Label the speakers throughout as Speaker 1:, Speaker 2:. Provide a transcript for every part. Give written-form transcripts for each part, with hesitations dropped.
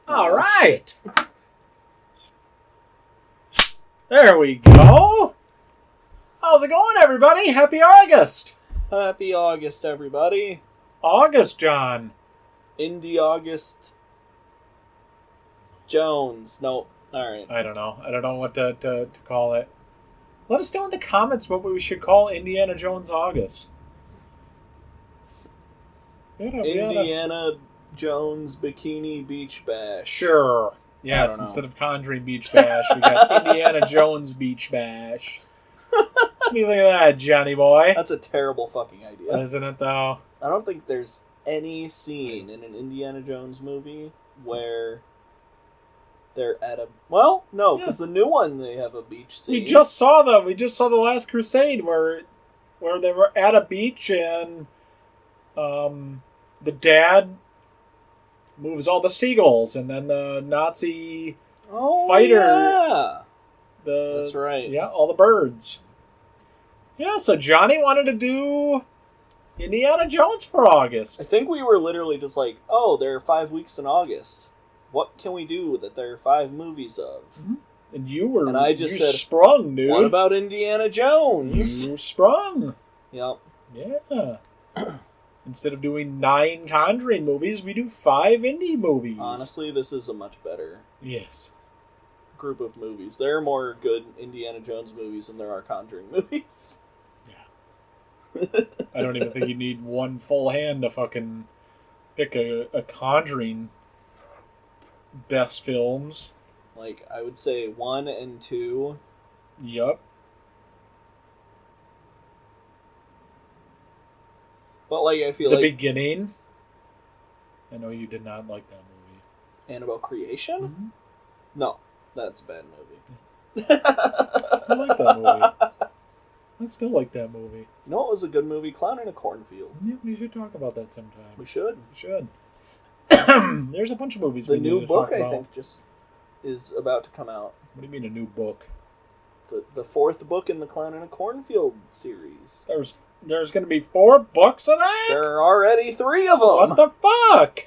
Speaker 1: All right. There we go. How's it going, everybody? Happy August.
Speaker 2: Happy August, everybody.
Speaker 1: August, John.
Speaker 2: Indie August Jones. Nope. All right.
Speaker 1: I don't know. I don't know what to call it. Let us know in the comments what we should call Indiana Jones August.
Speaker 2: Indiana Jones Bikini Beach Bash.
Speaker 1: Sure. Yes, instead of Conjuring Beach Bash, we got Indiana Jones Beach Bash. What do you think of that, Johnny boy?
Speaker 2: That's a terrible fucking idea.
Speaker 1: Isn't it, though?
Speaker 2: I don't think there's any scene in an Indiana Jones movie where they're at a... Well, no, because the new one, they have a beach scene.
Speaker 1: We just saw them. We just saw The Last Crusade where they were at a beach and the dad moves all the seagulls and then the Nazi fighter...
Speaker 2: Yeah. That's right.
Speaker 1: Yeah, all the birds. Yeah, so Johnny wanted to do Indiana Jones for August.
Speaker 2: I think we were literally just like, oh, there are 5 weeks in August. What can we do that there are 5 movies of?
Speaker 1: Mm-hmm. And you were...
Speaker 2: And I just said,
Speaker 1: sprung, dude.
Speaker 2: What about Indiana Jones?
Speaker 1: You sprung.
Speaker 2: Yep.
Speaker 1: Yeah. Instead of doing 9 Conjuring movies, we do 5 indie movies.
Speaker 2: Honestly, this is a much better group of movies. There are more good Indiana Jones movies than there are Conjuring movies.
Speaker 1: Yeah. I don't even think you need one full hand to fucking pick a Conjuring best films.
Speaker 2: Like, I would say 1 and 2.
Speaker 1: Yup.
Speaker 2: But, like, I feel
Speaker 1: The
Speaker 2: like...
Speaker 1: Beginning. I know you did not like that movie.
Speaker 2: Annabelle Creation?
Speaker 1: Mm-hmm.
Speaker 2: No, that's a bad movie.
Speaker 1: I like that movie. I still like that movie.
Speaker 2: You know what was a good movie? Clown in a Cornfield.
Speaker 1: Yeah, we should talk about that sometime.
Speaker 2: We should.
Speaker 1: We should. There's a bunch of movies
Speaker 2: the
Speaker 1: we need
Speaker 2: new
Speaker 1: to
Speaker 2: book,
Speaker 1: talk about.
Speaker 2: I think, just is about to come out.
Speaker 1: What do you mean a new book?
Speaker 2: The 4th book in the Clown in a Cornfield series.
Speaker 1: There's going to be 4 books of that?
Speaker 2: There are already 3 of them!
Speaker 1: What the fuck?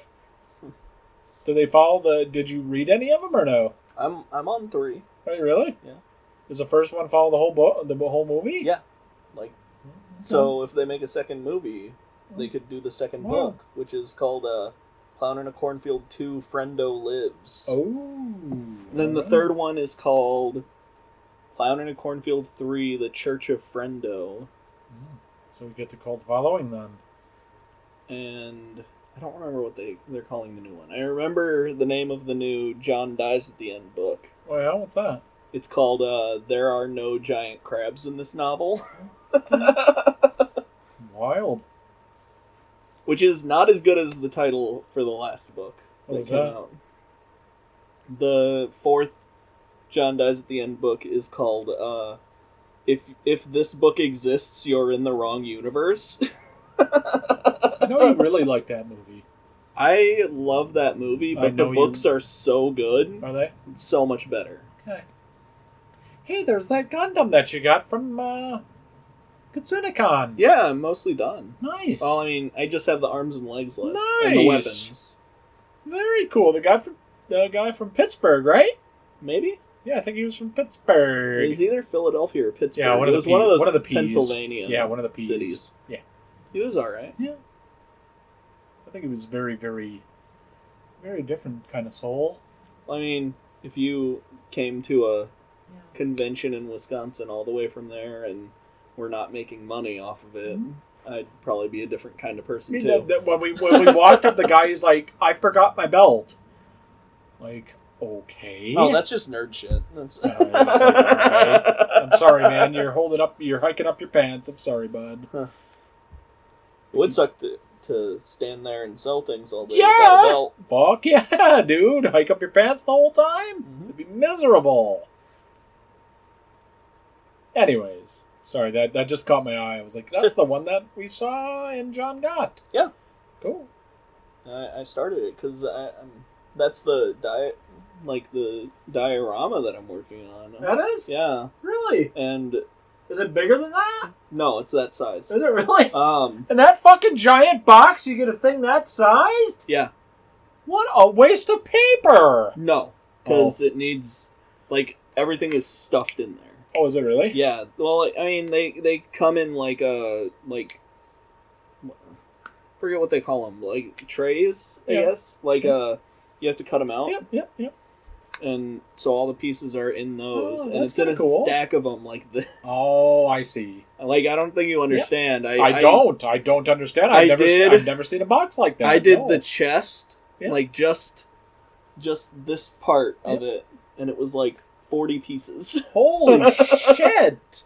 Speaker 1: Do they follow the... Did you read any of them or no?
Speaker 2: I'm on 3.
Speaker 1: Are you really?
Speaker 2: Yeah.
Speaker 1: Does the first one follow the whole book, the whole movie?
Speaker 2: Yeah. Like, so if they make a second movie, they could do the second book, which is called Clown in a Cornfield 2 Friendo Lives.
Speaker 1: Oh.
Speaker 2: And then the third one is called Clown in a Cornfield 3 The Church of Friendo.
Speaker 1: So we get to Cult Following then.
Speaker 2: And I don't remember what they're calling the new one. I remember the name of the new John Dies at the End book.
Speaker 1: Oh yeah, what's that?
Speaker 2: It's called There Are No Giant Crabs in This Novel.
Speaker 1: Wild.
Speaker 2: Which is not as good as the title for the last book
Speaker 1: What
Speaker 2: that came out. The 4th John Dies at the End book is called If This Book Exists, You're in the Wrong Universe.
Speaker 1: I know you really like that movie.
Speaker 2: I love that movie, but the books are so good.
Speaker 1: Are they?
Speaker 2: So much better.
Speaker 1: Okay. Hey, there's that Gundam that you got from Katsunikon.
Speaker 2: Yeah, I'm mostly done.
Speaker 1: Nice.
Speaker 2: Well, I mean, I just have the arms and legs left.
Speaker 1: Nice.
Speaker 2: And the weapons.
Speaker 1: Very cool. The guy from Pittsburgh, right?
Speaker 2: Maybe?
Speaker 1: Yeah, I think he was from Pittsburgh.
Speaker 2: It was either Philadelphia or Pittsburgh.
Speaker 1: Yeah, one of the P's.
Speaker 2: Pennsylvania.
Speaker 1: Yeah, one of the P's.
Speaker 2: Cities.
Speaker 1: Yeah.
Speaker 2: He was alright.
Speaker 1: Yeah. I think he was very, very, very different kind of soul.
Speaker 2: I mean, if you came to a convention in Wisconsin all the way from there and were not making money off of it, I'd probably be a different kind of person, too.
Speaker 1: When we walked up, the guy's like, I forgot my belt. Like, okay.
Speaker 2: Oh, that's just nerd shit. That's...
Speaker 1: Right. I'm sorry, man. You're hiking up your pants. I'm sorry, bud.
Speaker 2: Huh. It would suck to stand there and sell things all day without a belt.
Speaker 1: Fuck yeah, dude. Hike up your pants the whole time? It'd be miserable. Anyways, sorry, that just caught my eye. I was like, that's the one that we saw in John Gott.
Speaker 2: Yeah.
Speaker 1: Cool.
Speaker 2: I started it because that's the diorama that I'm working on.
Speaker 1: That is?
Speaker 2: Yeah.
Speaker 1: Really?
Speaker 2: And
Speaker 1: is it bigger than that?
Speaker 2: No, it's that size.
Speaker 1: Is it really?
Speaker 2: In
Speaker 1: that fucking giant box, you get a thing that sized?
Speaker 2: Yeah.
Speaker 1: What a waste of paper!
Speaker 2: No, because it needs, like, everything is stuffed in there.
Speaker 1: Oh, is it really?
Speaker 2: Yeah. Well, I mean, they come in like forget what they call them, like trays, I guess. Like you have to cut them out.
Speaker 1: Yep.
Speaker 2: And so all the pieces are in those, and it's in a
Speaker 1: cool.
Speaker 2: stack of them like this.
Speaker 1: Oh, I see.
Speaker 2: Like, I don't think you understand.
Speaker 1: Yep. I don't understand. I've never seen a box like that.
Speaker 2: I did the chest, like just this part of it, and it was like 40 pieces.
Speaker 1: Holy shit!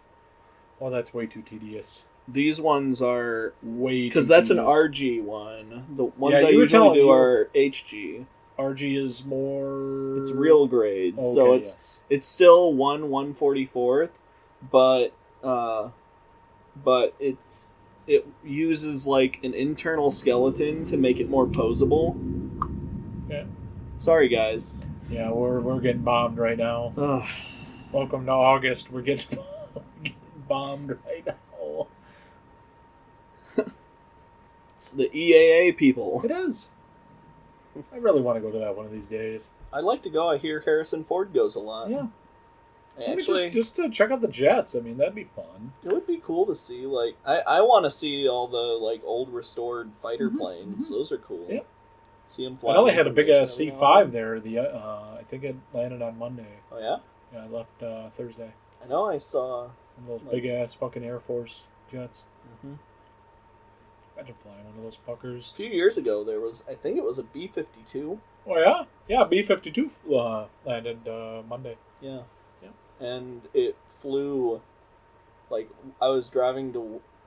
Speaker 1: Oh, that's way too tedious.
Speaker 2: These ones are
Speaker 1: way
Speaker 2: because that's an RG one. The ones I
Speaker 1: you
Speaker 2: usually do are HG.
Speaker 1: RG is more.
Speaker 2: It's real grade,
Speaker 1: okay,
Speaker 2: so it's still 1/144th, but it uses like an internal skeleton to make it more posable.
Speaker 1: Yeah.
Speaker 2: Sorry, guys.
Speaker 1: Yeah, we're getting bombed right now.
Speaker 2: Ugh.
Speaker 1: Welcome to August. We're getting bombed right now.
Speaker 2: It's the EAA people.
Speaker 1: It is. I really want to go to that one of these days.
Speaker 2: I'd like to go. I hear Harrison Ford goes a lot.
Speaker 1: Yeah.
Speaker 2: Actually,
Speaker 1: just to check out the jets. I mean, that'd be fun.
Speaker 2: It would be cool to see. Like, I want to see all the like old restored fighter planes. Those are cool.
Speaker 1: Yeah.
Speaker 2: See them fly.
Speaker 1: I know they had a big ass C5 there. I think it landed on Monday.
Speaker 2: Oh yeah.
Speaker 1: Yeah, I left Thursday.
Speaker 2: I know. I saw
Speaker 1: one of those big ass fucking Air Force jets.
Speaker 2: Mm-hmm.
Speaker 1: Imagine flying one of those fuckers.
Speaker 2: A few years ago, there was, I think it was a B-52.
Speaker 1: Oh yeah, yeah. B-52 landed Monday.
Speaker 2: Yeah. And it flew, like, I was driving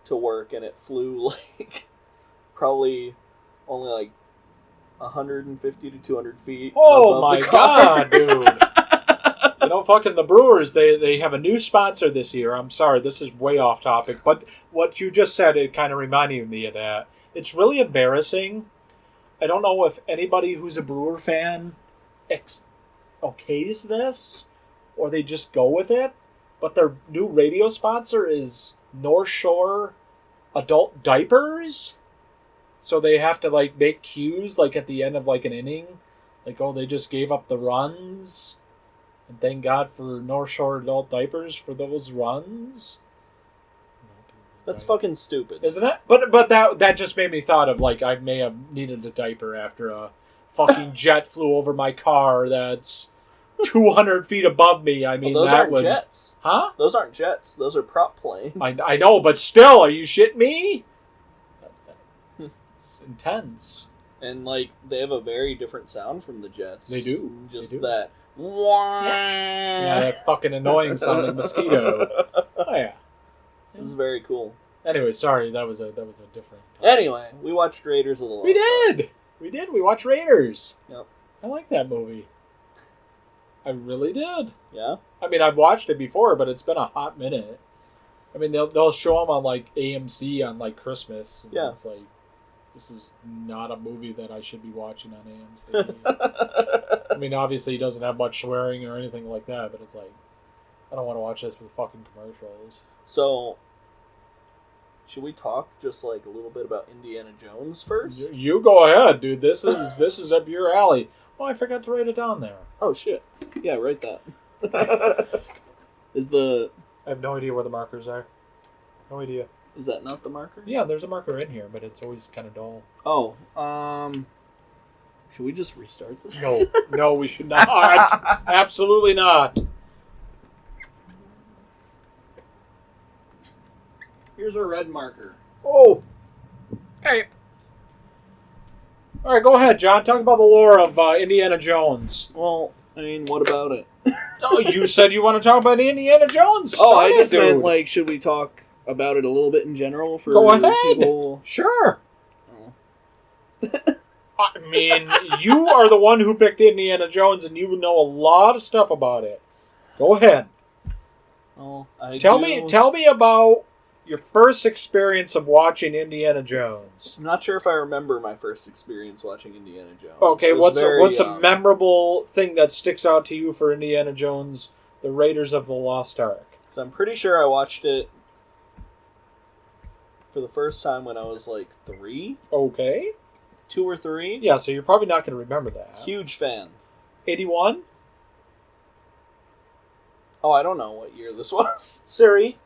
Speaker 2: to work, and it flew, like, probably only, like, 150 to 200 feet
Speaker 1: Oh
Speaker 2: above
Speaker 1: my
Speaker 2: the car.
Speaker 1: god, dude. You know, fucking the Brewers, they have a new sponsor this year. I'm sorry, this is way off topic, but what you just said, it kind of reminded me of that. It's really embarrassing. I don't know if anybody who's a Brewer fan okays this, or they just go with it, but their new radio sponsor is North Shore Adult Diapers. So they have to, like, make cues, like, at the end of, like, an inning. Like, oh, they just gave up the runs. And thank God for North Shore Adult Diapers for those runs.
Speaker 2: That's fucking stupid.
Speaker 1: Isn't it? But that just made me thought of, like, I may have needed a diaper after a fucking jet flew over my car that's 200 feet above me. I mean,
Speaker 2: those aren't jets.
Speaker 1: Huh?
Speaker 2: Those aren't jets. Those are prop planes.
Speaker 1: I know, but still, are you shitting me? It's intense.
Speaker 2: And, like, they have a very different sound from the jets.
Speaker 1: They do.
Speaker 2: Just
Speaker 1: they do.
Speaker 2: that.
Speaker 1: Yeah, that fucking annoying sounding mosquito. Oh, yeah.
Speaker 2: This is very cool.
Speaker 1: Anyway, sorry, that was a different topic.
Speaker 2: Anyway, we watched Raiders of the Lost Ark.
Speaker 1: We did. We watched Raiders.
Speaker 2: Yep.
Speaker 1: I like that movie. I really did.
Speaker 2: Yeah?
Speaker 1: I mean, I've watched it before, but it's been a hot minute. I mean, they'll show them on, like, AMC on, like, Christmas. And
Speaker 2: yeah.
Speaker 1: It's like, this is not a movie that I should be watching on AMC. I mean, obviously, he doesn't have much swearing or anything like that, but it's like, I don't want to watch this with fucking commercials.
Speaker 2: So, should we talk just, like, a little bit about Indiana Jones first?
Speaker 1: You go ahead, dude. This is up your alley. Oh, I forgot to write it down there.
Speaker 2: Oh, shit. Yeah, write that. I have
Speaker 1: no idea where the markers are. No idea.
Speaker 2: Is that not the marker?
Speaker 1: Yeah, there's a marker in here, but it's always kind of dull.
Speaker 2: Oh, should we just restart this?
Speaker 1: No, we should not. Absolutely not.
Speaker 2: Here's a red marker.
Speaker 1: Oh. Okay. All right, go ahead, John. Talk about the lore of Indiana Jones.
Speaker 2: Well, I mean, what about it?
Speaker 1: Oh, you said you want to talk about Indiana Jones.
Speaker 2: I just meant, like, should we talk about it a little bit in general for
Speaker 1: go ahead.
Speaker 2: People?
Speaker 1: Sure. Oh. I mean, you are the one who picked Indiana Jones, and you know a lot of stuff about it. Go ahead.
Speaker 2: Oh,
Speaker 1: Tell me about your first experience of watching Indiana Jones.
Speaker 2: I'm not sure if I remember my first experience watching Indiana Jones.
Speaker 1: Okay, what's a memorable thing that sticks out to you for Indiana Jones, The Raiders of the Lost Ark?
Speaker 2: So I'm pretty sure I watched it for the first time when I was like 3.
Speaker 1: Okay.
Speaker 2: 2 or 3.
Speaker 1: Yeah, so you're probably not going to remember that.
Speaker 2: Huge fan.
Speaker 1: 81?
Speaker 2: Oh, I don't know what year this was.
Speaker 1: Siri,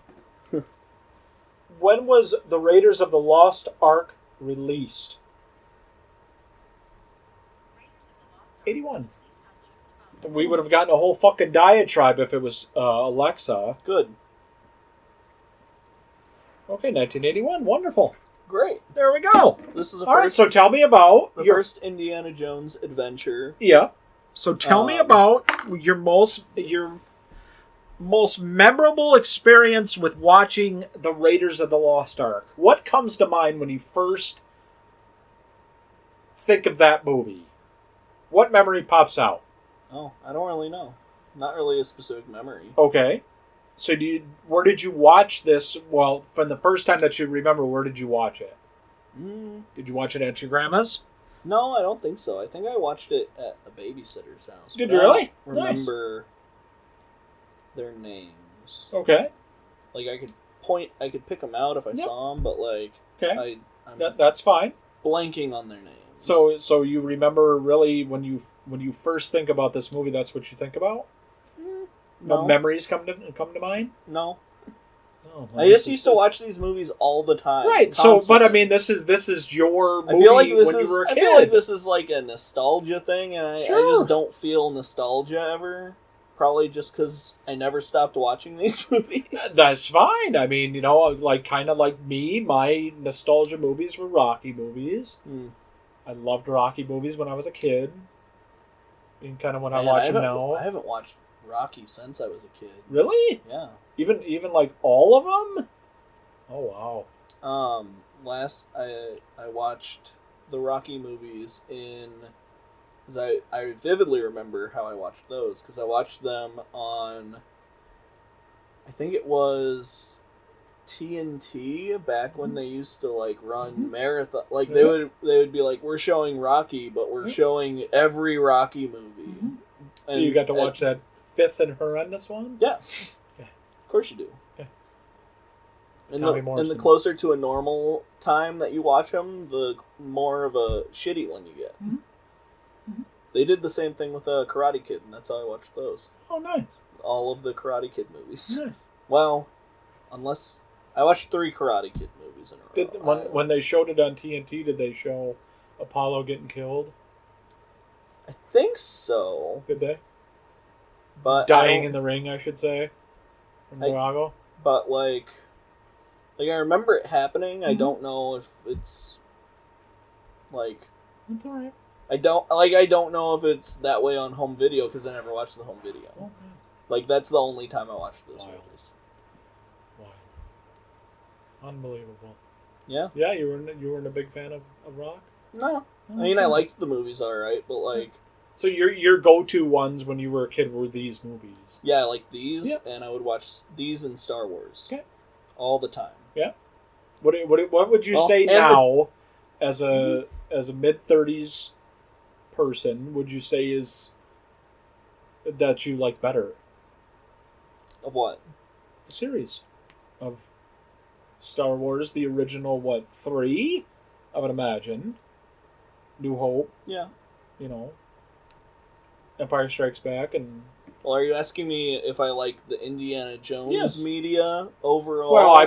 Speaker 1: when was The Raiders of the Lost Ark released? 81. We would have gotten a whole fucking diatribe if it was Alexa.
Speaker 2: Good.
Speaker 1: Okay, 1981. Wonderful.
Speaker 2: Great.
Speaker 1: There we go.
Speaker 2: This is
Speaker 1: All right, so tell me about
Speaker 2: the first Indiana Jones adventure.
Speaker 1: Yeah. So tell me about your most memorable experience with watching The Raiders of the Lost Ark. What comes to mind when you first think of that movie? What memory pops out?
Speaker 2: Oh, I don't really know. Not really a specific memory.
Speaker 1: Okay. So where did you watch this? Well, from the first time that you remember, where did you watch it? Did you watch it at your grandma's?
Speaker 2: No, I don't think so. I think I watched it at a babysitter's house.
Speaker 1: Did you really?
Speaker 2: I don't remember their names.
Speaker 1: Okay.
Speaker 2: Like I could pick them out if I saw them, but like,
Speaker 1: okay,
Speaker 2: I'm
Speaker 1: that's fine.
Speaker 2: Blanking on their names.
Speaker 1: So you remember really when you first think about this movie, that's what you think about? No memories come to mind?
Speaker 2: No.
Speaker 1: Oh,
Speaker 2: I just used to watch these movies all the time.
Speaker 1: Right.
Speaker 2: Constantly.
Speaker 1: So, but I mean, this is your movie
Speaker 2: I feel like
Speaker 1: when you were a kid.
Speaker 2: I feel like this is like a nostalgia thing, and I
Speaker 1: Sure.
Speaker 2: just don't feel nostalgia ever. Probably just because I never stopped watching these movies.
Speaker 1: That's fine. I mean, like kind of like me, my nostalgia movies were Rocky movies. I loved Rocky movies when I was a kid. And kind of when I watch them now.
Speaker 2: I haven't watched Rocky since I was a kid.
Speaker 1: Really?
Speaker 2: Yeah.
Speaker 1: Even like all of them? Oh wow.
Speaker 2: Last I watched the Rocky movies because I vividly remember how I watched those because I watched them on, I think it was TNT back when they used to like run marathon. Like they would be like, we're showing Rocky, but we're showing every Rocky movie.
Speaker 1: So you got to watch that fifth and horrendous one?
Speaker 2: Yeah. Of course you do.
Speaker 1: Okay.
Speaker 2: And the closer to a normal time that you watch them, the more of a shitty one you get. They did the same thing with Karate Kid, and that's how I watched those.
Speaker 1: Oh, nice.
Speaker 2: All of the Karate Kid movies.
Speaker 1: Nice.
Speaker 2: Well, unless I watched 3 Karate Kid movies in a row.
Speaker 1: When they showed it on TNT, did they show Apollo getting killed?
Speaker 2: I think so.
Speaker 1: Did they?
Speaker 2: But
Speaker 1: dying in the ring, I should say. From Drago.
Speaker 2: But like I remember it happening. I don't know if it's like.
Speaker 1: That's all right.
Speaker 2: I don't know if it's that way on home video because I never watched the home video.
Speaker 1: Oh, nice.
Speaker 2: Like that's the only time I watched those movies.
Speaker 1: Wild. Unbelievable.
Speaker 2: Yeah.
Speaker 1: Yeah, you weren't a big fan of Rock?
Speaker 2: No. I mean, I liked the movies all right, but like.
Speaker 1: So your go-to ones when you were a kid were these movies?
Speaker 2: Yeah, like these, and I would watch these and Star Wars.
Speaker 1: Okay.
Speaker 2: All the time.
Speaker 1: Yeah. What would you say now, as a mid-30s person, would you say is that you like better?
Speaker 2: Of what?
Speaker 1: The series of Star Wars, the original 3, I would imagine. New Hope.
Speaker 2: Yeah.
Speaker 1: Empire Strikes Back, and.
Speaker 2: Well, are you asking me if I like the Indiana Jones media overall?
Speaker 1: Well, I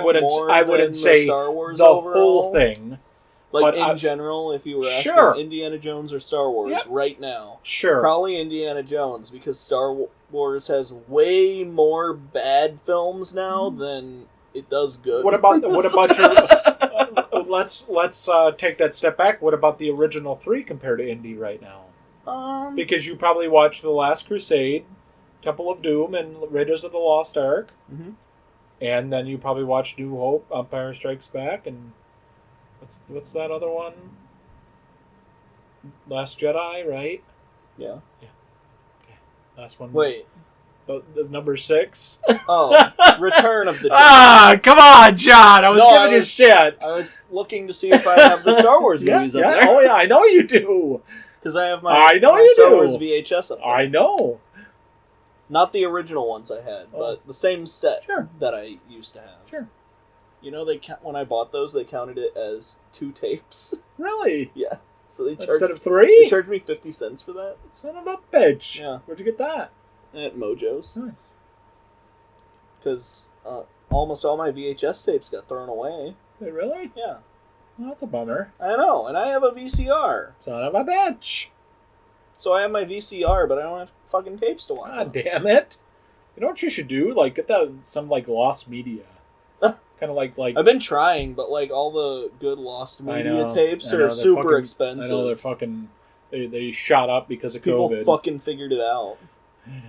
Speaker 1: wouldn't say
Speaker 2: Star Wars
Speaker 1: the
Speaker 2: overall?
Speaker 1: whole thing.
Speaker 2: Like in general, if you were asking Indiana Jones or Star Wars right now, probably Indiana Jones because Star Wars has way more bad films now than it does good.
Speaker 1: What about your? Let's take that step back. What about the original 3 compared to Indy right now? Because you probably watched The Last Crusade, Temple of Doom, and Raiders of the Lost Ark, and then you probably watched New Hope, Empire Strikes Back, and what's that other one? Last Jedi, right?
Speaker 2: Yeah.
Speaker 1: Yeah. Okay. Last one.
Speaker 2: Wait.
Speaker 1: The number 6.
Speaker 2: Oh, Return of the Jedi.
Speaker 1: Ah, come on, John! I was giving you shit.
Speaker 2: I was looking to see if I have the Star Wars movies up there.
Speaker 1: Oh yeah, I know you do.
Speaker 2: Because I have my Star Wars VHS up there.
Speaker 1: I know.
Speaker 2: Not the original ones I had, but the same set that I used to have.
Speaker 1: Sure.
Speaker 2: You know, when I bought those, they counted it as 2 tapes.
Speaker 1: Really?
Speaker 2: Yeah. So they
Speaker 1: instead of
Speaker 2: They
Speaker 1: 3?
Speaker 2: charged me 50 cents for that.
Speaker 1: Son of a bitch.
Speaker 2: Yeah.
Speaker 1: Where'd you get that?
Speaker 2: At Mojo's.
Speaker 1: Nice.
Speaker 2: Because almost all my VHS tapes got thrown away.
Speaker 1: Wait, really?
Speaker 2: Yeah.
Speaker 1: Well, that's a bummer.
Speaker 2: I know, and I have a VCR.
Speaker 1: Son of a bitch.
Speaker 2: So I have my VCR, but I don't have fucking tapes to watch.
Speaker 1: God damn it. You know what you should do? Like, get some, like, lost media. Kind of like...
Speaker 2: I've been trying, but, like, all the good lost media tapes are super expensive.
Speaker 1: I know, they're fucking... They shot up because of
Speaker 2: People
Speaker 1: COVID.
Speaker 2: fucking figured it out.
Speaker 1: I know.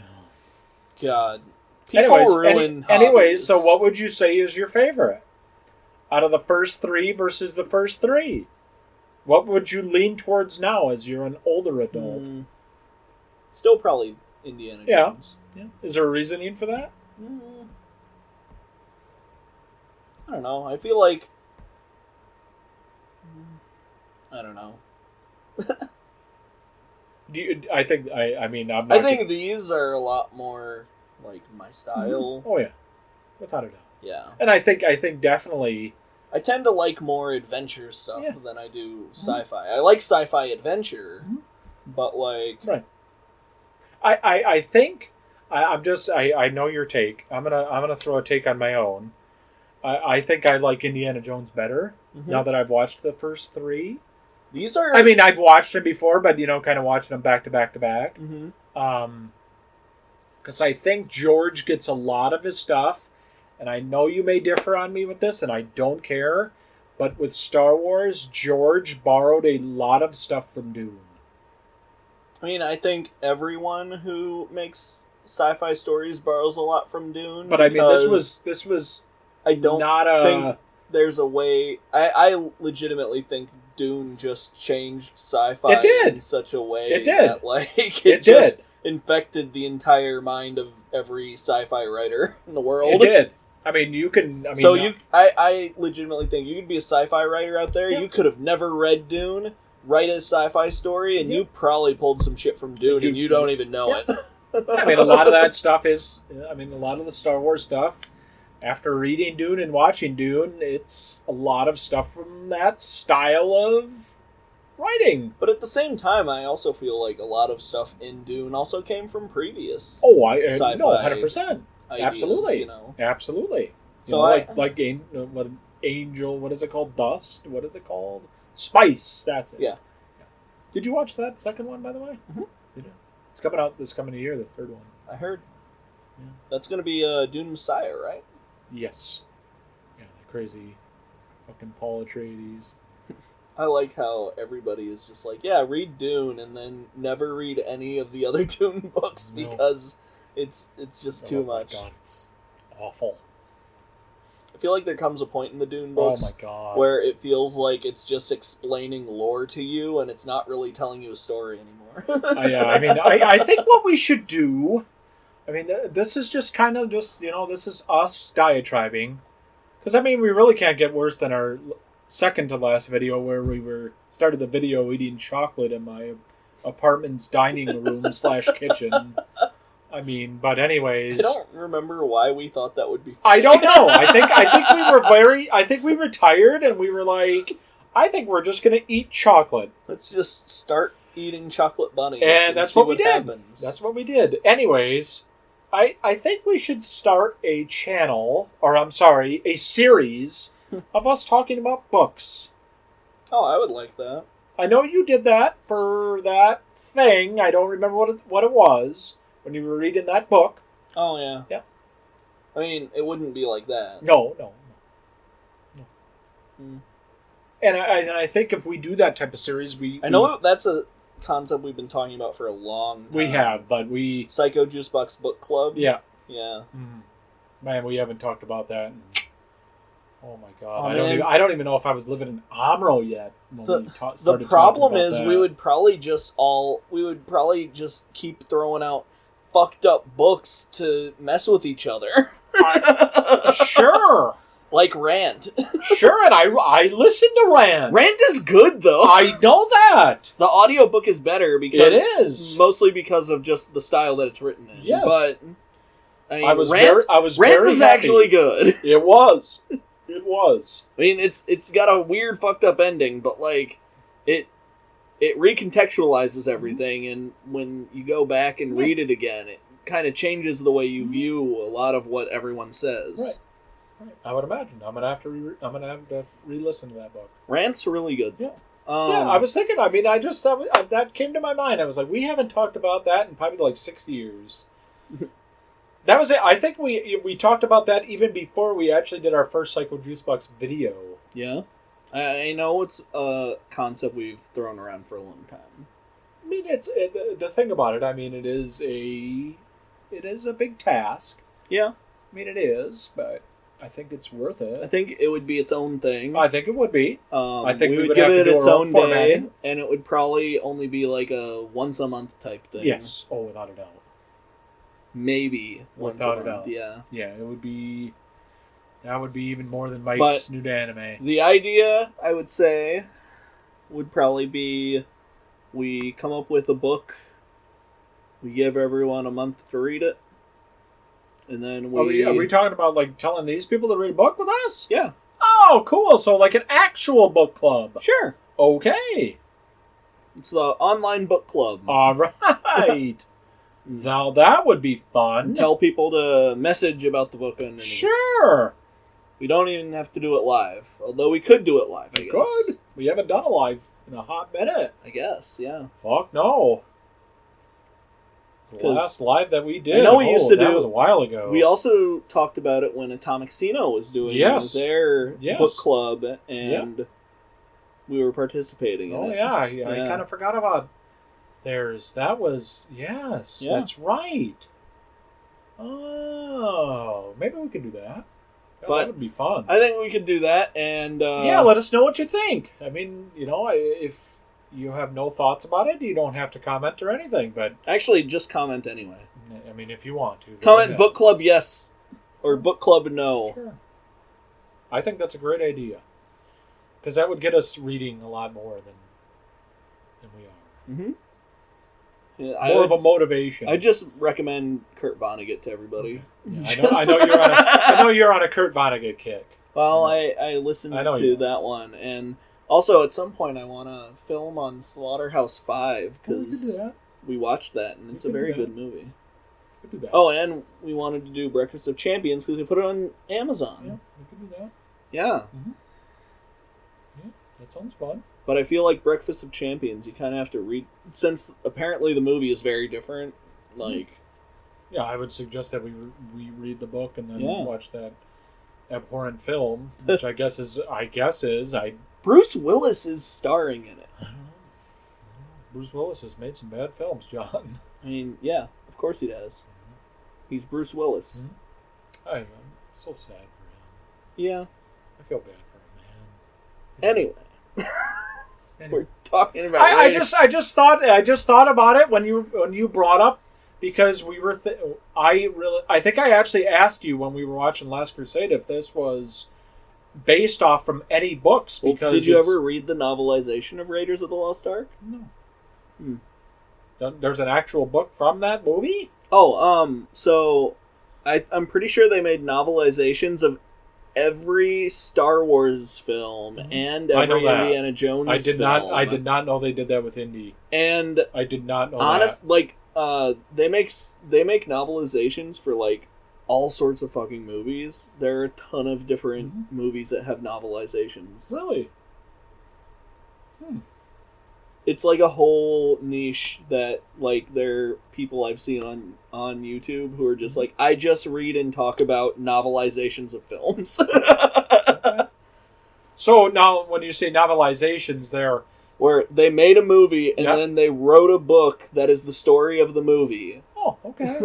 Speaker 2: God. People ruin
Speaker 1: anyways, so what would you say is your favorite? Out of the first 3 versus the first 3? What would you lean towards now as you're an older adult?
Speaker 2: Still probably Indiana Jones.
Speaker 1: Yeah. Is there a reasoning for that?
Speaker 2: I don't know. I feel like... I don't know.
Speaker 1: I think
Speaker 2: these are a lot more like my style.
Speaker 1: Oh yeah, without a doubt.
Speaker 2: Yeah,
Speaker 1: and I think definitely
Speaker 2: I tend to like more adventure stuff than I do sci-fi. I like sci-fi adventure, but like
Speaker 1: right. I think I know your take. I'm gonna throw a take on my own. I think I like Indiana Jones better now that I've watched the first 3.
Speaker 2: These are...
Speaker 1: I mean, I've watched them before, but, kind of watching them back to back to back. Because I think George gets a lot of his stuff, and I know you may differ on me with this, and I don't care, but with Star Wars, George borrowed a lot of stuff from Dune.
Speaker 2: I mean, I think everyone who makes sci-fi stories borrows a lot from Dune.
Speaker 1: But I mean, this was...
Speaker 2: I don't think there's a way... I legitimately think Dune just changed sci-fi in such a way that, like, it just infected the entire mind of every sci-fi writer in the world.
Speaker 1: It did. I mean,
Speaker 2: I legitimately think you could be a sci-fi writer out there. You could have never read Dune, write a sci-fi story, and you probably pulled some shit from Dune, and you don't even know it.
Speaker 1: I mean, a lot of that stuff is... I mean, a lot of the Star Wars stuff... After reading Dune and watching Dune, it's a lot of stuff from that style of writing.
Speaker 2: But at the same time, I also feel like a lot of stuff in Dune also came from previous
Speaker 1: sci-fi. No, 100%.
Speaker 2: Ideas,
Speaker 1: Absolutely. Absolutely.
Speaker 2: So
Speaker 1: like Angel, what is it called? Dust? What is it called? Spice, that's it.
Speaker 2: Yeah.
Speaker 1: Did you watch that second one, by the way?
Speaker 2: Mm-hmm.
Speaker 1: Did you? It's coming out this coming year, the third one.
Speaker 2: I heard. Yeah. That's going to be Dune Messiah, right?
Speaker 1: Yes. Yeah, the crazy fucking Paul Atreides.
Speaker 2: I like how everybody is just like, yeah, read Dune and then never read any of the other Dune books because it's just too much.
Speaker 1: Oh my god, it's awful.
Speaker 2: I feel like there comes a point in the Dune books where it feels like it's just explaining lore to you and it's not really telling you a story anymore.
Speaker 1: I mean, I think what we should do... I mean, this is just kind of just, this is us diatribing. Because, I mean, we really can't get worse than our second to last video where we started the video eating chocolate in my apartment's dining room / kitchen. I mean, but anyways...
Speaker 2: I don't remember why we thought that would be funny.
Speaker 1: I don't know. I think we retired and we were like, I think we're just going to eat chocolate.
Speaker 2: Let's just start eating chocolate bunnies.
Speaker 1: And that's what we did.
Speaker 2: Happens.
Speaker 1: That's what we did. Anyways... I think we should start a series of us talking about books.
Speaker 2: Oh, I would like that.
Speaker 1: I know you did that for that thing. I don't remember what it was when you were reading that book.
Speaker 2: Oh, yeah.
Speaker 1: Yeah.
Speaker 2: I mean, it wouldn't be like that.
Speaker 1: No. And I think if we do that type of series,
Speaker 2: I know that's a concept we've been talking about for a long time.
Speaker 1: We have, but we...
Speaker 2: Psycho Juicebox Book Club?
Speaker 1: Yeah.
Speaker 2: Yeah.
Speaker 1: Man, we haven't talked about that. Oh my god. I don't even know if I was living in Amro yet when we started talking about that.
Speaker 2: The problem is we would probably just keep throwing out fucked up books to mess with each other.
Speaker 1: Sure.
Speaker 2: Like Rant.
Speaker 1: Sure, and I listen to Rant.
Speaker 2: Rant is good, though.
Speaker 1: I know that.
Speaker 2: The audiobook is better because... It is. Mostly because of just the style that it's written in.
Speaker 1: Yes.
Speaker 2: But, I mean,
Speaker 1: Rant
Speaker 2: is actually good.
Speaker 1: It was. It was.
Speaker 2: I mean, it's got a weird fucked up ending, but, like, it recontextualizes everything, and when you go back and read it again, it kind of changes the way you view a lot of what everyone says.
Speaker 1: Right. I would imagine. I'm gonna have to re-listen to that book.
Speaker 2: Rant's really good.
Speaker 1: Yeah. I was thinking. I mean, that came to my mind. I was like, we haven't talked about that in probably like 6 years. That was it. I think we talked about that even before we actually did our first Psycho Juicebox video.
Speaker 2: Yeah. I know it's a concept we've thrown around for a long time.
Speaker 1: I mean, the thing about it. I mean, it is a big task.
Speaker 2: Yeah.
Speaker 1: I mean, it is, but I think it's worth it.
Speaker 2: I think it would be its own thing.
Speaker 1: I think it would be. I think
Speaker 2: we would
Speaker 1: would
Speaker 2: give
Speaker 1: have
Speaker 2: it
Speaker 1: to do
Speaker 2: its
Speaker 1: our
Speaker 2: own day,
Speaker 1: formatting.
Speaker 2: and it would probably only be like a once a month type thing.
Speaker 1: Yes. Oh, without a doubt.
Speaker 2: Maybe once
Speaker 1: Without
Speaker 2: a
Speaker 1: a
Speaker 2: month.
Speaker 1: doubt.
Speaker 2: Yeah.
Speaker 1: Yeah, it would be. That would be even more than Mike's new anime.
Speaker 2: The idea, I would say, would probably be we come up with a book, we give everyone a month to read it, and then
Speaker 1: Are we talking about like telling these people to read a book with us?
Speaker 2: Yeah.
Speaker 1: Oh, cool. So like an actual book club.
Speaker 2: Sure.
Speaker 1: Okay.
Speaker 2: It's the online book club.
Speaker 1: All right. Now that would be fun.
Speaker 2: Tell people to message about the book underneath.
Speaker 1: Sure.
Speaker 2: We don't even have to do it live. Although we could do it live, I guess.
Speaker 1: Good. We haven't done a live in a hot minute.
Speaker 2: I guess, yeah.
Speaker 1: Fuck no. The last live that we did.
Speaker 2: I know we used to
Speaker 1: that
Speaker 2: do
Speaker 1: was a while ago.
Speaker 2: We also talked about it when Atomic Sino was doing their book club, and we were participating in it.
Speaker 1: Oh, yeah. I kind of forgot about theirs. That was... Yes, that's right. Oh, maybe we could do that. But that would be fun.
Speaker 2: I think we could do that, and...
Speaker 1: let us know what you think. I mean, if you have no thoughts about it, you don't have to comment or anything, but...
Speaker 2: Actually, just comment anyway.
Speaker 1: I mean, if you want to.
Speaker 2: Comment book club yes, or book club no.
Speaker 1: Sure. I think that's a great idea. Because that would get us reading a lot more than we are.
Speaker 2: Mm-hmm. Yeah,
Speaker 1: more of a motivation.
Speaker 2: I just recommend Kurt Vonnegut to everybody.
Speaker 1: Yeah, I know you're on a Kurt Vonnegut kick.
Speaker 2: Well, I listened to that one, and also at some point I want to film on Slaughterhouse 5 because we watched that, and it's a very good movie.
Speaker 1: We could do that.
Speaker 2: Oh, and we wanted to do Breakfast of Champions because we put it on Amazon.
Speaker 1: Yeah, we could do that.
Speaker 2: Yeah.
Speaker 1: Mm-hmm. Yeah, that sounds fun.
Speaker 2: But I feel like Breakfast of Champions, you kind of have to read... Since apparently the movie is very different, like...
Speaker 1: Yeah, I would suggest that we read the book and then watch that abhorrent film, which I guess is...
Speaker 2: Bruce Willis is starring in it.
Speaker 1: I don't know. Bruce Willis has made some bad films, John.
Speaker 2: I mean, yeah, of course he does. Mm-hmm. He's Bruce Willis.
Speaker 1: Mm-hmm. I'm so sad for him.
Speaker 2: Yeah.
Speaker 1: I feel bad for him, man.
Speaker 2: Anyway. We're talking about.
Speaker 1: I just thought about it when you brought up, because we were. I think I actually asked you when we were watching Last Crusade if this was based off from any books. Because
Speaker 2: did you ever read the novelization of Raiders of the Lost Ark?
Speaker 1: No. There's an actual book from that movie?
Speaker 2: Oh, so I'm pretty sure they made novelizations of every Star Wars film and every Indiana Jones film.
Speaker 1: I did not know they did that with Indy.
Speaker 2: And
Speaker 1: I did not know
Speaker 2: they make novelizations for like all sorts of fucking movies. There are a ton of different movies that have novelizations.
Speaker 1: Really?
Speaker 2: It's like a whole niche that like there are people I've seen on YouTube who are just like, I just read and talk about novelizations of films.
Speaker 1: So now when you say novelizations, they're...
Speaker 2: Where they made a movie and then they wrote a book that is the story of the movie.
Speaker 1: Oh, okay.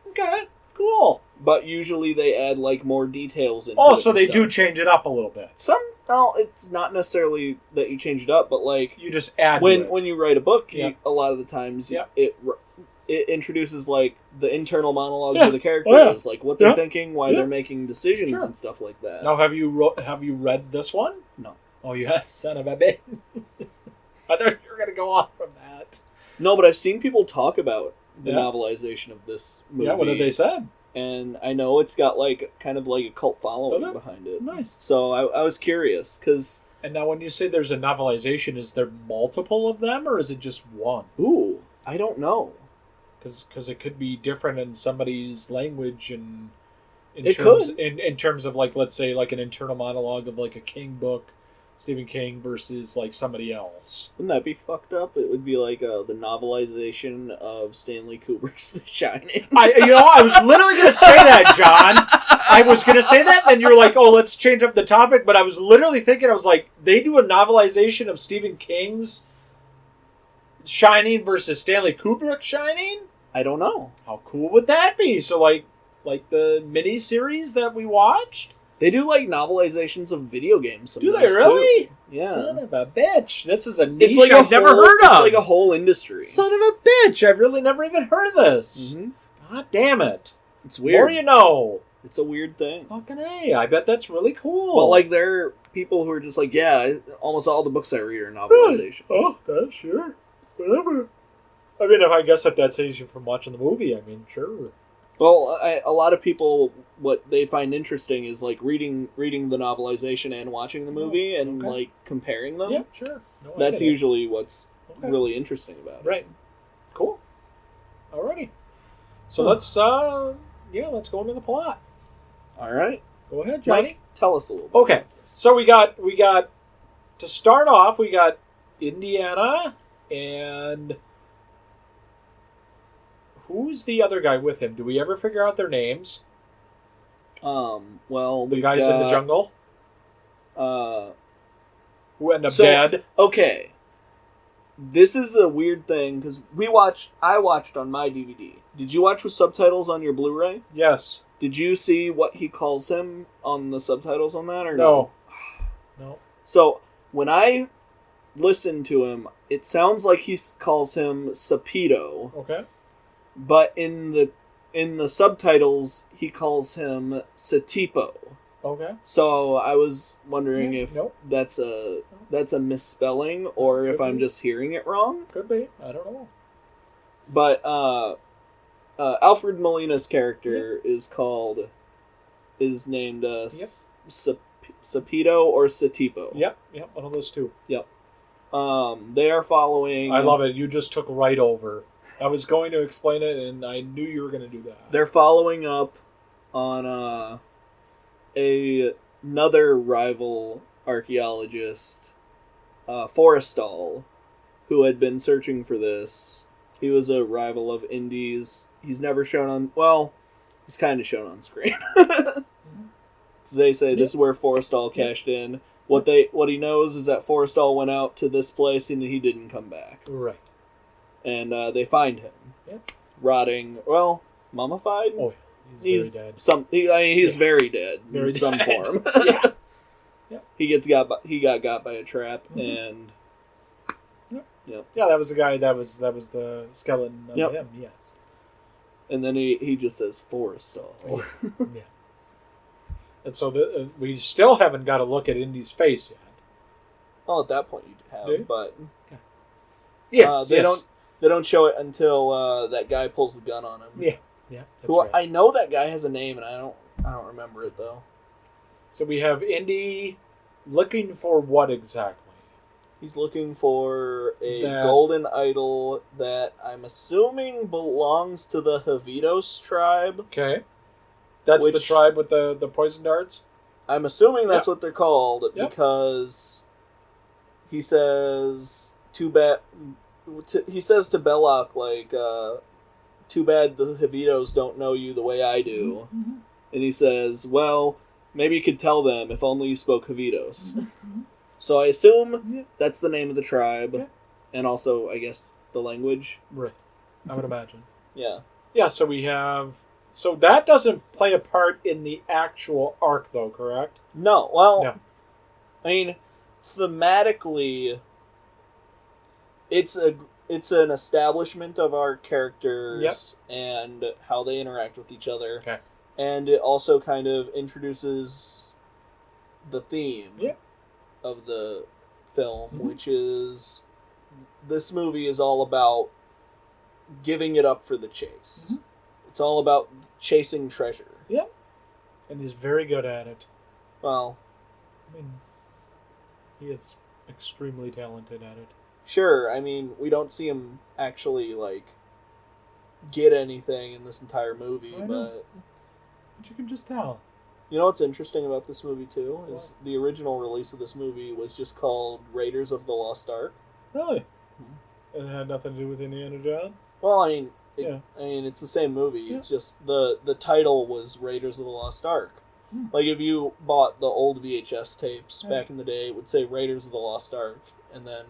Speaker 1: Okay, cool.
Speaker 2: But usually they add like more details into it.
Speaker 1: Oh, so they do change it up a little bit.
Speaker 2: It's not necessarily that you change it up, but like
Speaker 1: you just add
Speaker 2: when you write a book, a lot of the times it introduces like the internal monologues of the characters, like what they're thinking, why they're making decisions and stuff like that.
Speaker 1: Now, have you read this one?
Speaker 2: No.
Speaker 1: Oh, you have, son of a bitch. I thought you were going to go on from that.
Speaker 2: No, but I've seen people talk about the novelization of this movie.
Speaker 1: Yeah, what have they said?
Speaker 2: And I know it's got like kind of like a cult following behind it.
Speaker 1: Nice.
Speaker 2: So I was curious because
Speaker 1: And now when you say there's a novelization, is there multiple of them, or is it just one?
Speaker 2: Ooh, I don't know.
Speaker 1: Because it could be different in somebody's language and in terms of, like, let's say, like an internal monologue of like a King book, Stephen King versus like somebody else.
Speaker 2: Wouldn't that be fucked up? It would be like the novelization of Stanley Kubrick's The Shining.
Speaker 1: I was literally going to say that, John. I was going to say that, then you're like, oh, let's change up the topic. But I was literally thinking, I was like, they do a novelization of Stephen King's Shining versus Stanley Kubrick's Shining?
Speaker 2: I don't know.
Speaker 1: How cool would that be? So, like the mini-series that we watched?
Speaker 2: They do, like, novelizations of video games sometimes,
Speaker 1: do they really?
Speaker 2: Too. Yeah.
Speaker 1: Son of a bitch. This is a niche
Speaker 2: like
Speaker 1: I've never heard of.
Speaker 2: It's like a whole industry.
Speaker 1: Son of a bitch. I've really never even heard of this.
Speaker 2: Mm-hmm.
Speaker 1: God damn it.
Speaker 2: It's weird.
Speaker 1: More you know.
Speaker 2: It's a weird thing.
Speaker 1: Fucking A. I bet that's really cool.
Speaker 2: Well, like, there are people who are just like, yeah, almost all the books I read are novelizations.
Speaker 1: Oh, that's sure. Whatever. I mean, if that saves you from watching the movie, I mean, sure.
Speaker 2: Well, a lot of people, what they find interesting is, like, reading the novelization and watching the movie and, like, comparing them.
Speaker 1: Yeah, sure. No,
Speaker 2: that's usually what's really interesting about it.
Speaker 1: Right. Cool. Alrighty. So let's go into the plot.
Speaker 2: All right.
Speaker 1: Go ahead, Johnny.
Speaker 2: Mike, tell us a little bit.
Speaker 1: Okay.
Speaker 2: About this.
Speaker 1: So we got to start off, we got Indiana and who's the other guy with him? Do we ever figure out their names?
Speaker 2: Well,
Speaker 1: the guys in the jungle? Who end up dead?
Speaker 2: Okay. This is a weird thing because I watched on my DVD. Did you watch with subtitles on your Blu-ray?
Speaker 1: Yes.
Speaker 2: Did you see what he calls him on the subtitles on that or
Speaker 1: no? No.
Speaker 2: So when I listen to him, it sounds like he calls him Sapito.
Speaker 1: Okay.
Speaker 2: But in the subtitles, he calls him Satipo.
Speaker 1: Okay.
Speaker 2: So I was wondering if that's a misspelling or if I'm just hearing it wrong.
Speaker 1: Could be. I don't know.
Speaker 2: But Alfred Molina's character is named Sapito or Satipo.
Speaker 1: Yep, one of those two.
Speaker 2: Yep. They are following...
Speaker 1: I love it. You just took right over. I was going to explain it, and I knew you were going to do that.
Speaker 2: They're following up on another rival archaeologist, Forrestal, who had been searching for this. He was a rival of Indy's. He's never shown on... Well, he's kind of shown on screen. Because they say this is where Forrestal cashed in. What he knows is that Forrestal went out to this place and he didn't come back.
Speaker 1: Right.
Speaker 2: And they find him. Yep. Rotting, mummified?
Speaker 1: Oh, he's very dead.
Speaker 2: He's very dead
Speaker 1: very
Speaker 2: in some form.
Speaker 1: Yeah. Yep.
Speaker 2: He got by a trap and...
Speaker 1: Yep. Yeah, that was the guy. That was the skeleton of him. Yes.
Speaker 2: And then he just says Forrestal.
Speaker 1: Yeah. And so we still haven't got a look at Indy's face yet.
Speaker 2: Well, at that point you'd have, but they don't show it until that guy pulls the gun on him.
Speaker 1: Yeah. Yeah. That's right.
Speaker 2: I know that guy has a name, and I don't remember it though.
Speaker 1: So we have Indy looking for what exactly?
Speaker 2: He's looking for a golden idol that I'm assuming belongs to the Javitos tribe.
Speaker 1: Okay. That's the tribe with the poison darts?
Speaker 2: I'm assuming that's what they're called because he says, he says to Belloc, like, too bad the Javitos don't know you the way I do. Mm-hmm. And he says, well, maybe you could tell them if only you spoke Javitos. Mm-hmm. So I assume that's the name of the tribe, and also, I guess, the language.
Speaker 1: Right. I would imagine.
Speaker 2: Yeah.
Speaker 1: Yeah, so we have... So that doesn't play a part in the actual arc, though, correct?
Speaker 2: No. Well, I mean, thematically, it's an establishment of our characters and how they interact with each other.
Speaker 1: Okay.
Speaker 2: And it also kind of introduces the theme of the film, which is this movie is all about giving it up for the chase. Mm-hmm. It's all about chasing treasure.
Speaker 1: Yep. And he's very good at it.
Speaker 2: Well,
Speaker 1: I mean, He is extremely talented at it.
Speaker 2: Sure, I mean, we don't see him actually, like, get anything in this entire movie,
Speaker 1: I know. But you can just tell.
Speaker 2: You know what's interesting about this movie, too? Is
Speaker 1: What?
Speaker 2: the original release of this movie was just called Raiders of the Lost Ark.
Speaker 1: Really? It had nothing to do with Indiana Jones?
Speaker 2: Well, I mean,
Speaker 1: Yeah.
Speaker 2: it's the same movie.
Speaker 1: Yeah.
Speaker 2: It's just the title was Raiders of the Lost Ark.
Speaker 1: Hmm.
Speaker 2: Like, if you bought the old VHS tapes
Speaker 1: Yeah.
Speaker 2: back in the day, it would say Raiders of the Lost Ark. And then,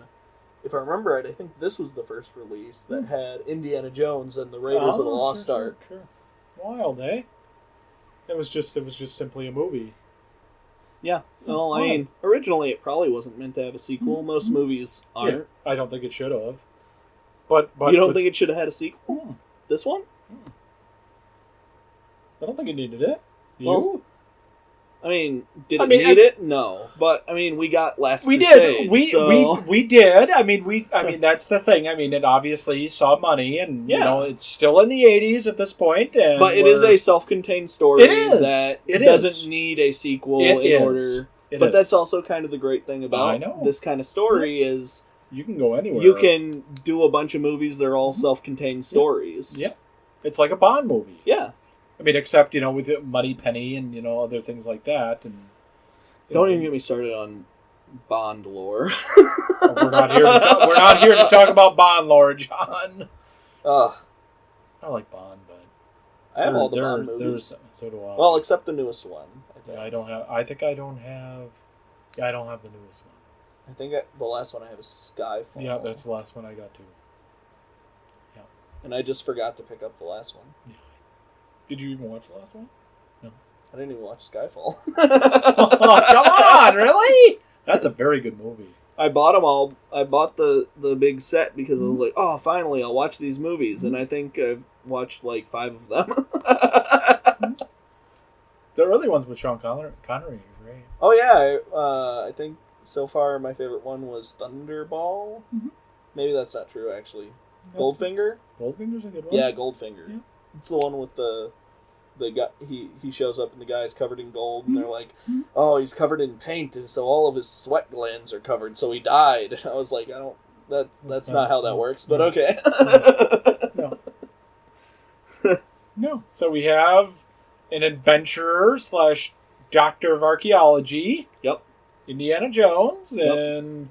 Speaker 2: if I remember right, I think this was the first release that had Indiana Jones and the Raiders of the Lost Ark.
Speaker 1: Sure. Wild, eh? It was just simply a movie.
Speaker 2: Yeah. Well, I mean, originally it probably wasn't meant to have a sequel. Most movies aren't.
Speaker 1: Yeah, I don't think it should have. But
Speaker 2: You don't think it should have had a sequel? This one?
Speaker 1: I don't think it needed it. You?
Speaker 2: Well, I mean, did
Speaker 1: I
Speaker 2: it
Speaker 1: mean,
Speaker 2: need it? No. But, I mean, we got Last
Speaker 1: we
Speaker 2: Crusade.
Speaker 1: did. We did. I mean, that's the thing. I mean, it obviously saw money, and you
Speaker 2: Yeah.
Speaker 1: know, it's still in the '80s at this point. And
Speaker 2: But it is a self-contained story
Speaker 1: It is.
Speaker 2: that
Speaker 1: It
Speaker 2: doesn't
Speaker 1: is.
Speaker 2: need a sequel
Speaker 1: It
Speaker 2: in
Speaker 1: is.
Speaker 2: order.
Speaker 1: It
Speaker 2: But
Speaker 1: is.
Speaker 2: that's also kind of the great thing
Speaker 1: I
Speaker 2: about
Speaker 1: know.
Speaker 2: this kind of story is
Speaker 1: You can go anywhere.
Speaker 2: you can do a bunch of movies that are all self-contained stories.
Speaker 1: Yeah. It's like a Bond movie.
Speaker 2: Yeah.
Speaker 1: I mean, except with Money Penny and other things like that. And
Speaker 2: Don't even get me started on Bond lore.
Speaker 1: We're not here. We're not here to talk about Bond lore, John.
Speaker 2: Ugh.
Speaker 1: I like Bond, but
Speaker 2: I have all the Bond movies.
Speaker 1: So do I.
Speaker 2: Well, except the newest one. I think.
Speaker 1: I don't have. I think I don't have. Yeah, I don't have the newest one.
Speaker 2: I think the last one I have is Skyfall.
Speaker 1: Yeah, that's the last one I got too.
Speaker 2: And I just forgot to pick up the last one.
Speaker 1: Yeah. Did you even watch the last one?
Speaker 2: I didn't even watch Skyfall.
Speaker 1: Oh, come on, really? That's a very good movie.
Speaker 2: I bought them all. I bought the big set because I was like, oh, finally, I'll watch these movies. And I think I've watched like 5 of them.
Speaker 1: The early ones with Sean Connery are great.
Speaker 2: Oh, yeah. I think so far my favorite one was Thunderball.
Speaker 1: Mhm.
Speaker 2: Maybe that's not true, actually. Goldfinger?
Speaker 1: Goldfinger's a good one.
Speaker 2: Yeah, Goldfinger.
Speaker 1: Yeah.
Speaker 2: It's the one with the guy. He shows up and the guy's covered in gold, and they're like, "Oh, he's covered in paint, and so all of his sweat glands are covered, so he died." And I was like, "I don't. That's not how that works." But okay.
Speaker 1: No. No. So we have an adventurer / doctor of archaeology.
Speaker 2: Yep.
Speaker 1: Indiana Jones,
Speaker 2: Yep.
Speaker 1: and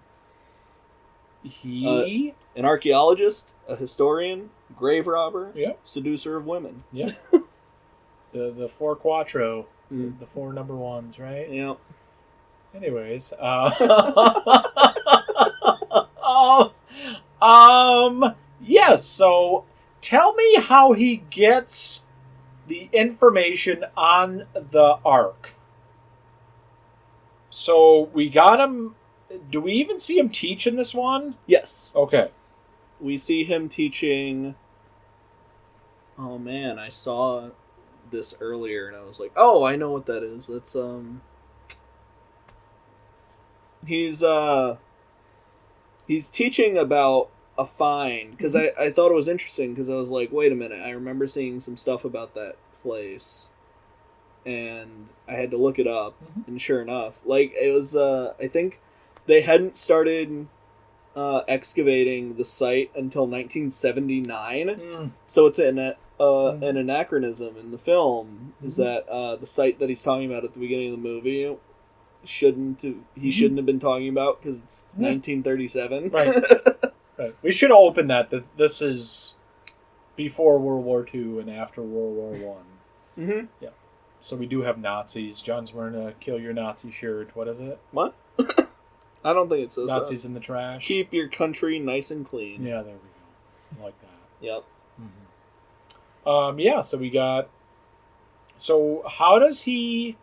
Speaker 1: he.
Speaker 2: An archaeologist, a historian, grave robber,
Speaker 1: Yep.
Speaker 2: seducer of women.
Speaker 1: Yep. The 4 quattro,
Speaker 2: Mm.
Speaker 1: the 4 number ones, right?
Speaker 2: Yep.
Speaker 1: Anyways, yes. So, tell me how he gets the information on the Ark. So we got him. Do we even see him teach in this one?
Speaker 2: Yes.
Speaker 1: Okay.
Speaker 2: We see him teaching. Oh man, I saw this earlier and I was like, "Oh, I know what that is." That's he's teaching about a find because I thought it was interesting because I was like, "Wait a minute, I remember seeing some stuff about that place." And I had to look it up, and sure enough, like it was I think they hadn't started excavating the site until 1979. So it's an anachronism in the film is that the site that he's talking about at the beginning of the movie shouldn't have been talking about because it's 1937.
Speaker 1: Right. Right. We should open that this is before World War II and after World War I.
Speaker 2: Mm-hmm.
Speaker 1: Yeah. So we do have Nazis. John's wearing a Kill Your Nazi shirt. What is it?
Speaker 2: What? I don't think it says
Speaker 1: Nazis in the trash.
Speaker 2: Keep your country nice and clean.
Speaker 1: Yeah, there we go. I like that.
Speaker 2: Yep.
Speaker 1: Mm-hmm. Yeah, so we got... So how does he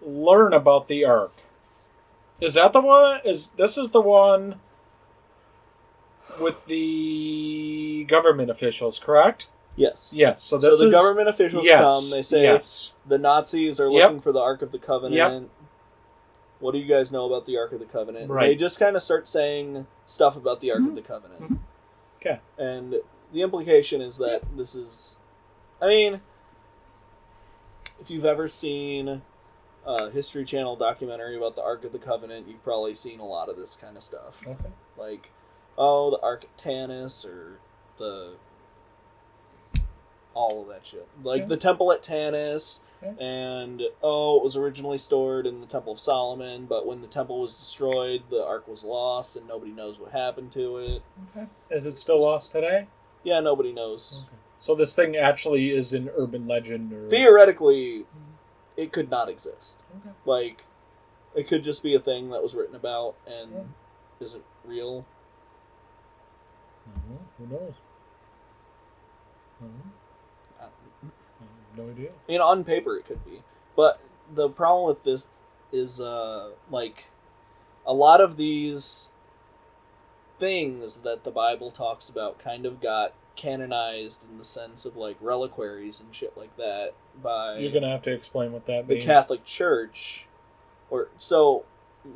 Speaker 1: learn about the Ark? Is that the one? This is the one with the government officials, correct?
Speaker 2: Yes.
Speaker 1: Yes. So
Speaker 2: the government officials come. They say
Speaker 1: yes.
Speaker 2: the Nazis are looking for the Ark of the Covenant.
Speaker 1: Yep.
Speaker 2: What do you guys know about the Ark of the Covenant?
Speaker 1: Right.
Speaker 2: They just kind of start saying stuff about the Ark of the Covenant.
Speaker 1: Mm-hmm. Okay.
Speaker 2: And the implication is that this is... I mean, if you've ever seen History Channel documentary about the Ark of the Covenant, you've probably seen a lot of this kind of stuff.
Speaker 1: Okay.
Speaker 2: Like, oh, the Ark at Tanis, or all of that shit. Like, the Temple at Tanis, and, it was originally stored in the Temple of Solomon, but when the temple was destroyed, the Ark was lost, and nobody knows what happened to it.
Speaker 1: Okay. Is it still lost today?
Speaker 2: Yeah, nobody knows.
Speaker 1: Okay. So this thing actually is an urban legend? Or...
Speaker 2: Theoretically, it could not exist.
Speaker 1: Okay.
Speaker 2: Like, it could just be a thing that was written about and isn't real.
Speaker 1: Who knows? No idea.
Speaker 2: On paper it could be. But the problem with this is, like, a lot of these things that the Bible talks about kind of got canonized in the sense of, like, reliquaries and shit like that by...
Speaker 1: You're going to have to explain what that means.
Speaker 2: The Catholic Church. So,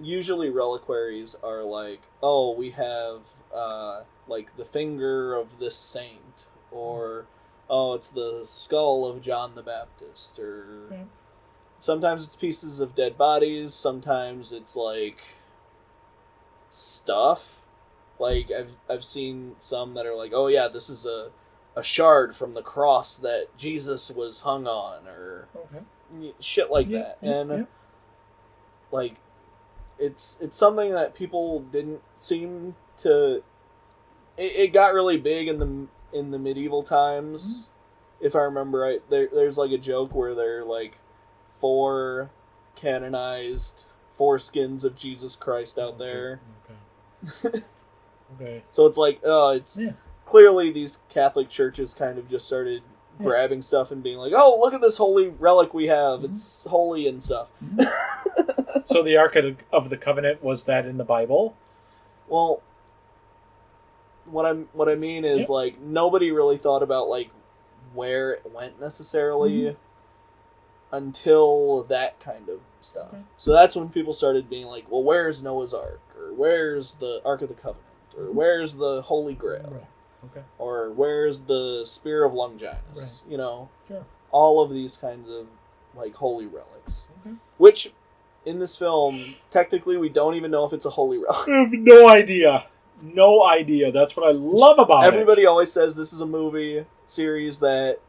Speaker 2: usually reliquaries are like, oh, we have, like, the finger of this saint, or... oh, it's the skull of John the Baptist, or sometimes it's pieces of dead bodies, sometimes it's like stuff. Like I've seen some that are like, oh yeah, this is a shard from the cross that Jesus was hung on, or shit like that. And like it's something that people didn't seem to. It got really big in the medieval times, if I remember right. There's like a joke where they're like 4 canonized foreskins of Jesus Christ out there.
Speaker 1: Okay.
Speaker 2: So it's like, clearly these Catholic churches kind of just started grabbing stuff and being like, oh, look at this holy relic we have. It's holy and stuff.
Speaker 1: So the Ark of the Covenant, was that in the Bible?
Speaker 2: Well, what I mean is, like, nobody really thought about, like, where it went necessarily until that kind of stuff. Okay. So that's when people started being like, well, where's Noah's Ark? Or where's the Ark of the Covenant? Or where's the Holy Grail?
Speaker 1: Right. Okay.
Speaker 2: Or where's the Spear of Longinus?
Speaker 1: Right.
Speaker 2: You know?
Speaker 1: Sure.
Speaker 2: All of these kinds of, like, holy relics.
Speaker 1: Okay.
Speaker 2: Which, in this film, technically we don't even know if it's a holy relic.
Speaker 1: I have no idea. No idea. That's what I love about
Speaker 2: Everybody always says this is a movie series that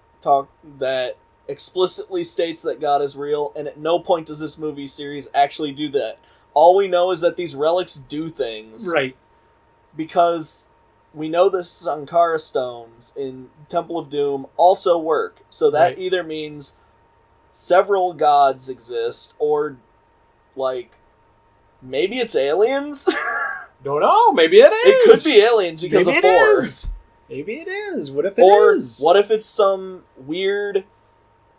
Speaker 2: explicitly states that God is real, and at no point does this movie series actually do that. All we know is that these relics do things.
Speaker 1: Right.
Speaker 2: Because we know the Sankara stones in Temple of Doom also work. So that either means several gods exist, or, like, maybe it's aliens?
Speaker 1: Don't know. Maybe it is.
Speaker 2: It could be aliens because of 4.
Speaker 1: Maybe it is. What if it is?
Speaker 2: Or what if it's some weird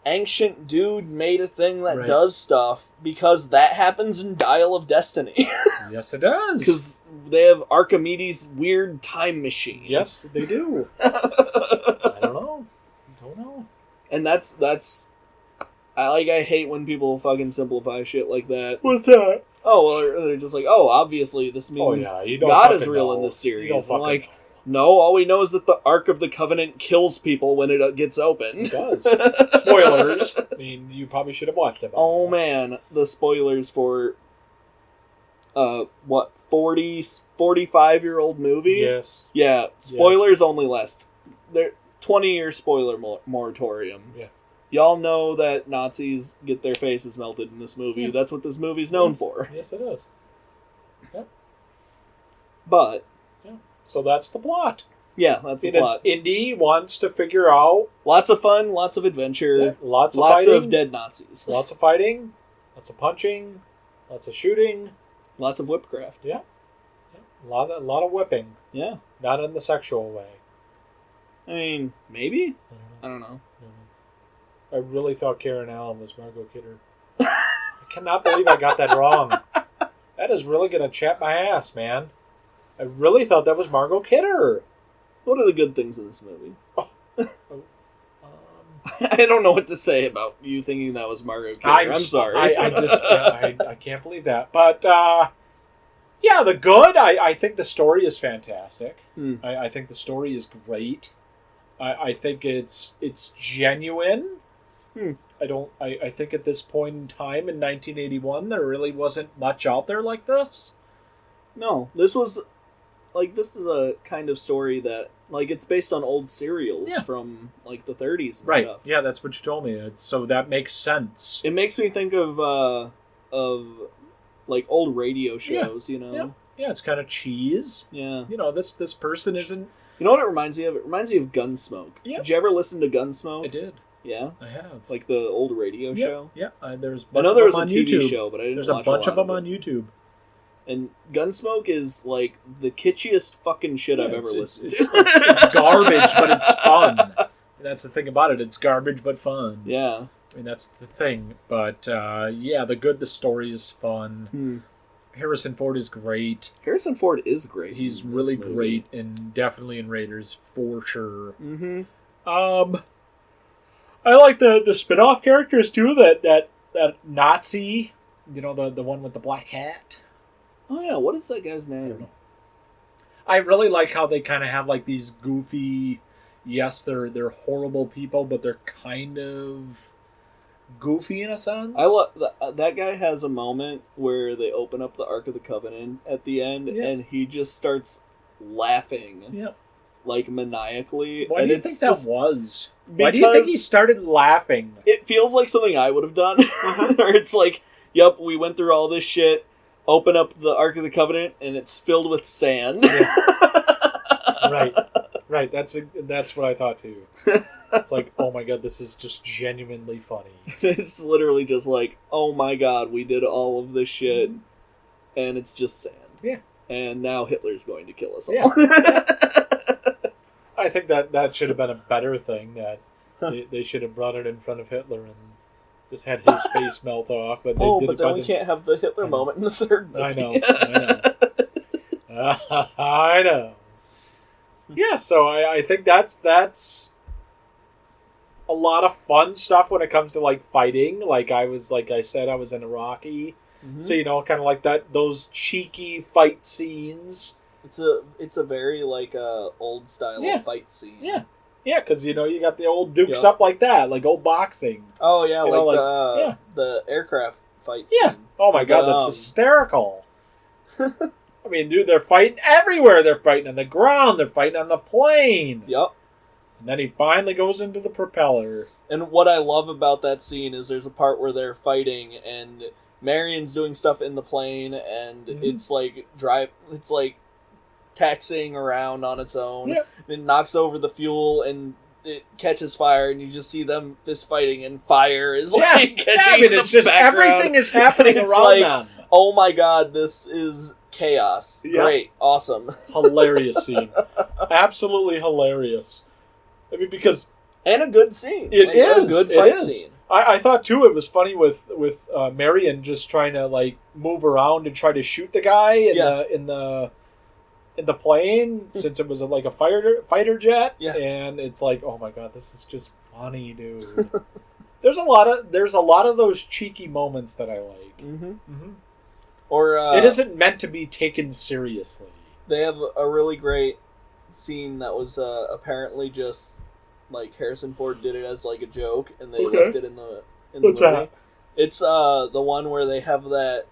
Speaker 2: ancient dude made a thing that does stuff, because that happens in Dial of Destiny.
Speaker 1: Yes, it does.
Speaker 2: Because they have Archimedes' weird time machine.
Speaker 1: Yes, they do. I don't know.
Speaker 2: And that's I hate when people fucking simplify shit like that.
Speaker 1: What's that?
Speaker 2: Oh, well, they're just like, oh, obviously this means God is real in this series. I'm like, no, all we know is that the Ark of the Covenant kills people when it gets opened.
Speaker 1: It does. Spoilers. I mean, you probably should have watched it.
Speaker 2: Oh, man. The spoilers for, 45-year-old movie?
Speaker 1: Yes.
Speaker 2: Yeah, spoilers only last. They're 20-year spoiler moratorium.
Speaker 1: Yeah.
Speaker 2: Y'all know that Nazis get their faces melted in this movie. Yeah. That's what this movie's known for.
Speaker 1: Yes, it is. Yep.
Speaker 2: But...
Speaker 1: So that's the plot.
Speaker 2: Yeah, that's the plot.
Speaker 1: Indy wants to figure out...
Speaker 2: Lots of fun, lots of adventure,
Speaker 1: lots
Speaker 2: fighting, of dead Nazis.
Speaker 1: Lots of fighting, lots of punching, lots of shooting.
Speaker 2: Lots of whipcraft.
Speaker 1: Yeah. A lot of whipping.
Speaker 2: Yeah.
Speaker 1: Not in the sexual way.
Speaker 2: I mean, maybe? I don't know.
Speaker 1: I really thought Karen Allen was Margot Kidder. I cannot believe I got that wrong. That is really going to chap my ass, man. I really thought that was Margot Kidder.
Speaker 2: What are the good things in this movie? I don't know what to say about you thinking that was Margot Kidder. I'm sorry.
Speaker 1: I can't believe that. But, yeah, the good, I think the story is fantastic. I think the story is great. I think it's genuine. I think at this point in time in 1981 there really wasn't much out there like this.
Speaker 2: No, this is a kind of story that, like, it's based on old serials from, like, the 30s and
Speaker 1: right.
Speaker 2: stuff.
Speaker 1: Yeah, that's what you told me. So that makes sense.
Speaker 2: It makes me think of like, old radio shows, you know?
Speaker 1: Yeah. Yeah, it's kind of cheese.
Speaker 2: Yeah.
Speaker 1: You know, this person isn't...
Speaker 2: You know what it reminds me of? It reminds me of Gunsmoke.
Speaker 1: Yeah.
Speaker 2: Did you ever listen to Gunsmoke?
Speaker 1: I did.
Speaker 2: Yeah?
Speaker 1: I have.
Speaker 2: Like the old radio show?
Speaker 1: Yeah. There's
Speaker 2: I know there was a TV show, but I didn't
Speaker 1: There's
Speaker 2: watch
Speaker 1: a bunch of them
Speaker 2: it.
Speaker 1: on YouTube.
Speaker 2: And Gunsmoke is, like, the kitschest fucking shit I've ever listened to.
Speaker 1: It's garbage, but it's fun. That's the thing about it. It's garbage, but fun.
Speaker 2: Yeah.
Speaker 1: I mean, that's the thing. But, the story is fun. Harrison Ford is great.
Speaker 2: Harrison Ford is great.
Speaker 1: He's really great, and definitely in Raiders, for sure.
Speaker 2: Mm-hmm.
Speaker 1: I like the spin-off characters, too. That Nazi, you know, the one with the black hat.
Speaker 2: Oh, yeah. What is that guy's name?
Speaker 1: I don't know. I really like how they kind of have, like, these goofy... Yes, they're horrible people, but they're kind of goofy in a sense.
Speaker 2: I love that guy has a moment where they open up the Ark of the Covenant at the end, and he just starts laughing, like maniacally.
Speaker 1: Why do you think that was?
Speaker 2: Because
Speaker 1: Why do you think he started laughing?
Speaker 2: It feels like something I would have done. Or it's like, yep, we went through all this shit. Open up the Ark of the Covenant, and it's filled with sand.
Speaker 1: Right. That's what I thought too. It's like, oh my god, this is just genuinely funny.
Speaker 2: It's literally just like, oh my god, we did all of this shit, and it's just sand.
Speaker 1: Yeah.
Speaker 2: And now Hitler's going to kill us all.
Speaker 1: Yeah. I think that should have been a better thing. That they should have brought it in front of Hitler and just had his face melt off. But they did
Speaker 2: but
Speaker 1: it
Speaker 2: then we can't have the Hitler moment in the third movie.
Speaker 1: I know. I know. Yeah, so I think that's a lot of fun stuff when it comes to, like, fighting. Like I said, I was in Iraqi. Mm-hmm. So, you know, kind of like those cheeky fight scenes.
Speaker 2: It's a very, like, old style fight scene.
Speaker 1: Yeah. Yeah, because, you know, you got the old dukes up like that, like old boxing.
Speaker 2: Oh, yeah, the aircraft fight scene.
Speaker 1: Yeah. Oh, my God, that's hysterical. I mean, dude, they're fighting everywhere. They're fighting on the ground. They're fighting on the plane.
Speaker 2: Yep.
Speaker 1: And then he finally goes into the propeller.
Speaker 2: And what I love about that scene is there's a part where they're fighting and Marion's doing stuff in the plane and it's like taxiing around on its own.
Speaker 1: Yep.
Speaker 2: And it knocks over the fuel and it catches fire and you just see them fist fighting and fire is like catching
Speaker 1: I mean, it's just
Speaker 2: background.
Speaker 1: Everything is happening around
Speaker 2: like,
Speaker 1: them.
Speaker 2: Oh my god, this is chaos. Yep. Great. Awesome.
Speaker 1: Hilarious scene. Absolutely hilarious. I mean, because...
Speaker 2: And a good scene.
Speaker 1: It is.
Speaker 2: A good fight scene.
Speaker 1: I thought, too, it was funny with Marion just trying to, like, move around and try to shoot the guy in the plane, since it was like a fighter jet. Yeah. And it's like, oh my god, this is just funny, dude. There's a lot of those cheeky moments that I like. Mm-hmm. Mm-hmm. Or it isn't meant to be taken seriously.
Speaker 2: They have a really great scene that was apparently just like Harrison Ford did it as like a joke, and they left it in the
Speaker 1: What's
Speaker 2: movie.
Speaker 1: That?
Speaker 2: It's the one where they have that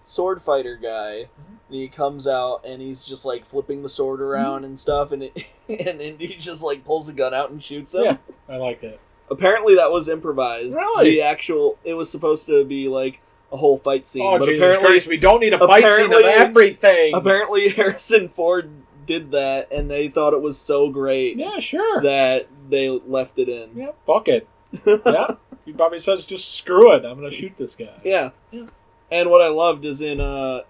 Speaker 2: sword fighter guy, and he comes out and he's just like flipping the sword around and stuff, and Indy just like pulls the gun out and shoots him.
Speaker 1: Yeah, I like it.
Speaker 2: Apparently that was improvised.
Speaker 1: Really?
Speaker 2: It was supposed to be like a whole fight scene.
Speaker 1: Oh,
Speaker 2: but
Speaker 1: Jesus Christ, we don't need a fight scene of everything.
Speaker 2: Apparently Harrison Ford did that, and they thought it was so great.
Speaker 1: Yeah, sure.
Speaker 2: That they left it in.
Speaker 1: Yeah, fuck it. Yeah. He probably says, just screw it. I'm going to shoot this guy.
Speaker 2: Yeah. And what I loved is in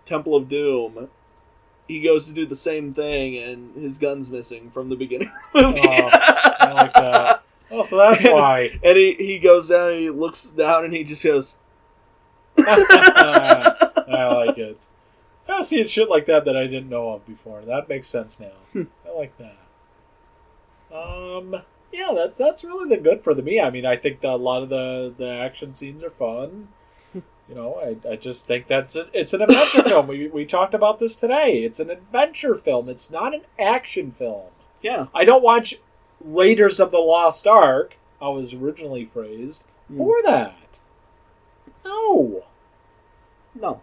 Speaker 2: Temple of Doom, he goes to do the same thing, and his gun's missing from the beginning of the movie.
Speaker 1: I like that. Oh, so that's why.
Speaker 2: And he goes down, and he looks down, and he just goes...
Speaker 1: I like it. I see shit like that I didn't know of before. That makes sense now. I like that. Yeah, that's really the good for me. I mean, I think that a lot of the action scenes are fun. You know, I just think it's an adventure film. We talked about this today. It's an adventure film. It's not an action film.
Speaker 2: Yeah.
Speaker 1: I don't watch Raiders of the Lost Ark I was originally phrased for that. No.
Speaker 2: No.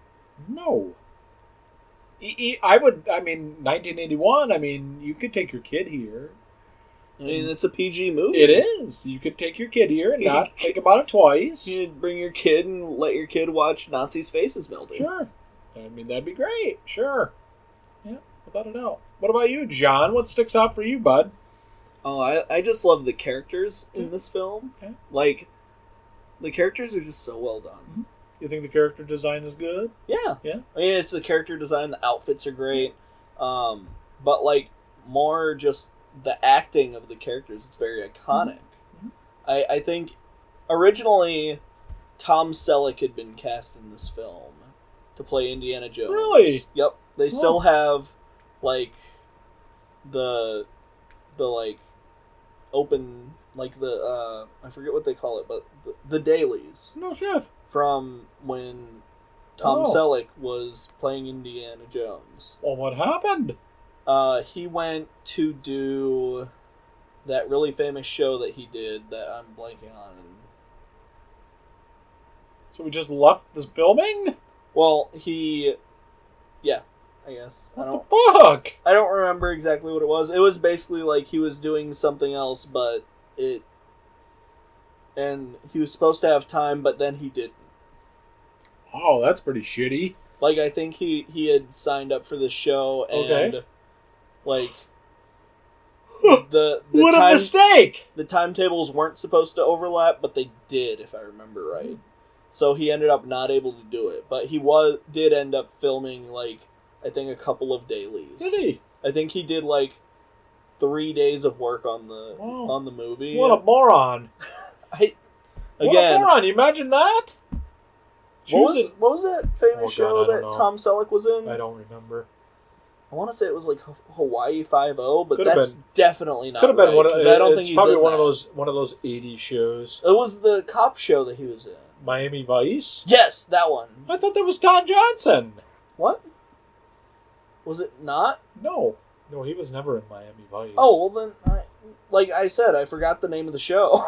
Speaker 1: I would, 1981, you could take your kid here.
Speaker 2: I mean, it's a PG movie.
Speaker 1: It is. You could take your kid here and not think about it twice.
Speaker 2: You could bring your kid and let your kid watch Nazis' faces melting.
Speaker 1: Sure. That'd be great. Sure. Yeah, without a doubt. What about you, John? What sticks out for you, bud?
Speaker 2: Oh, I just love the characters in this film.
Speaker 1: Okay.
Speaker 2: Like, the characters are just so well done.
Speaker 1: Mm-hmm. You think the character design is good?
Speaker 2: Yeah.
Speaker 1: Yeah.
Speaker 2: I mean, it's the character design, the outfits are great. But, like, more just the acting of the characters, it's very iconic.
Speaker 1: Mm-hmm.
Speaker 2: I think originally Tom Selleck had been cast in this film to play Indiana Jones.
Speaker 1: Really?
Speaker 2: Yep. They still have, like, the like, open, like, the, I forget what they call it, but the dailies.
Speaker 1: No shit.
Speaker 2: From when Tom Selleck was playing Indiana Jones.
Speaker 1: Well, what happened?
Speaker 2: He went to do that really famous show that he did that I'm blanking on.
Speaker 1: So we just left this filming?
Speaker 2: Well, yeah, I guess.
Speaker 1: What the fuck?
Speaker 2: I don't remember exactly what it was. It was basically like he was doing something else, and he was supposed to have time, but then he didn't.
Speaker 1: Oh, that's pretty shitty.
Speaker 2: Like, I think he had signed up for this show, and like the
Speaker 1: what a mistake!
Speaker 2: The timetables weren't supposed to overlap, but they did, if I remember right. So he ended up not able to do it, but he did end up filming, like, I think a couple of dailies.
Speaker 1: Did he?
Speaker 2: I think he did like 3 days of work on the movie.
Speaker 1: What a moron!
Speaker 2: What a
Speaker 1: moron! You imagine that?
Speaker 2: What was that famous show that Tom Selleck was in?
Speaker 1: I don't remember.
Speaker 2: I want to say it was like Hawaii 5-0, but
Speaker 1: Could've
Speaker 2: that's
Speaker 1: been.
Speaker 2: definitely not
Speaker 1: Could have been
Speaker 2: right,
Speaker 1: one of.
Speaker 2: I don't think
Speaker 1: it's
Speaker 2: he's
Speaker 1: probably
Speaker 2: in
Speaker 1: one
Speaker 2: that.
Speaker 1: of those 80s shows.
Speaker 2: It was the cop show that he was in.
Speaker 1: Miami Vice.
Speaker 2: Yes, that one.
Speaker 1: I thought that was Don Johnson.
Speaker 2: What? Was it not?
Speaker 1: No, he was never in Miami Vice.
Speaker 2: Oh well, then, like I said, I forgot the name of the show.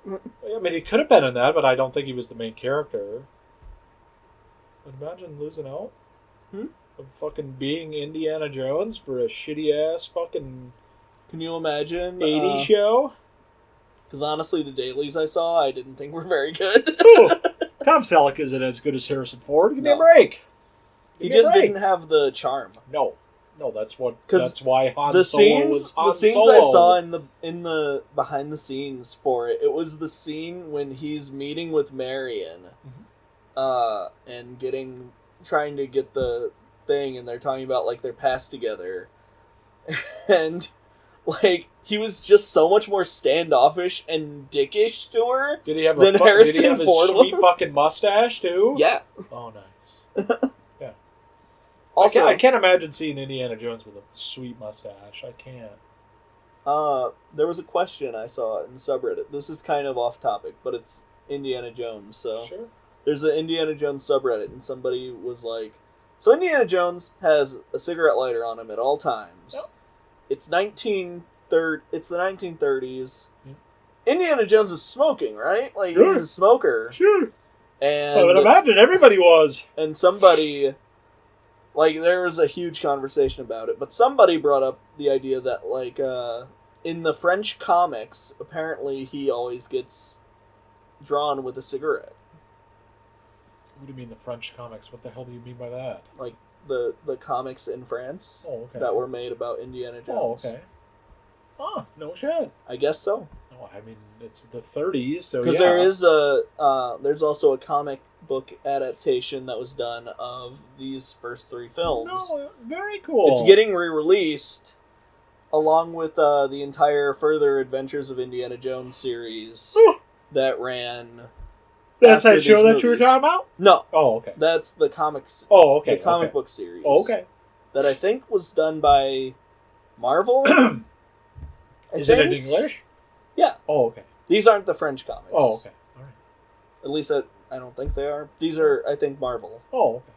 Speaker 1: I mean, he could have been in that, but I don't think he was the main character. But imagine losing out. Of fucking being Indiana Jones for a shitty ass fucking.
Speaker 2: Can you imagine
Speaker 1: 80 show?
Speaker 2: Because honestly, the dailies I saw, I didn't think were very good.
Speaker 1: Tom Selleck isn't as good as Harrison Ford. Give me a break.
Speaker 2: He just didn't have the charm.
Speaker 1: No, that's why Han
Speaker 2: the
Speaker 1: Solo was Han
Speaker 2: the scenes
Speaker 1: Solo.
Speaker 2: I saw in the behind the scenes for it, it was the scene when he's meeting with Marion, and trying to get the thing, and they're talking about like their past together, and like he was just so much more standoffish and dickish to her.
Speaker 1: Did he have
Speaker 2: Harrison
Speaker 1: did he have his
Speaker 2: Ford
Speaker 1: sweet fucking mustache too?
Speaker 2: Yeah.
Speaker 1: Oh, nice. Yeah.
Speaker 2: Also,
Speaker 1: I can't imagine seeing Indiana Jones with a sweet mustache. I can't.
Speaker 2: There was a question I saw in the subreddit. This is kind of off topic, but it's Indiana Jones, so
Speaker 1: Sure.
Speaker 2: There's an Indiana Jones subreddit, and somebody was like, so Indiana Jones has a cigarette lighter on him at all times.
Speaker 1: Yep.
Speaker 2: It's the 1930s. Yep. Indiana Jones is smoking, right? Like,
Speaker 1: sure.
Speaker 2: He's a smoker.
Speaker 1: Sure.
Speaker 2: And
Speaker 1: I would imagine everybody was.
Speaker 2: And somebody, like, there was a huge conversation about it, but somebody brought up the idea that, like, in the French comics, apparently he always gets drawn with a cigarette.
Speaker 1: What do you mean the French comics? What the hell do you mean by that?
Speaker 2: Like the comics in France that were made about Indiana Jones.
Speaker 1: Oh, okay. Oh, no shit.
Speaker 2: I guess so.
Speaker 1: Oh, I mean, it's the 30s, so
Speaker 2: because there is there's also a comic book adaptation that was done of these first 3 films.
Speaker 1: No, very cool.
Speaker 2: It's getting re-released along with the entire Further Adventures of Indiana Jones series that ran.
Speaker 1: That's that show that you were talking about?
Speaker 2: No.
Speaker 1: Oh, okay.
Speaker 2: That's the comics.
Speaker 1: Oh, okay.
Speaker 2: The comic book series.
Speaker 1: Oh, okay.
Speaker 2: That I think was done by Marvel.
Speaker 1: Is it in English?
Speaker 2: Yeah.
Speaker 1: Oh, okay.
Speaker 2: These aren't the French comics.
Speaker 1: Oh, okay. All right.
Speaker 2: At least I don't think they are. These are, I think, Marvel.
Speaker 1: Oh, okay.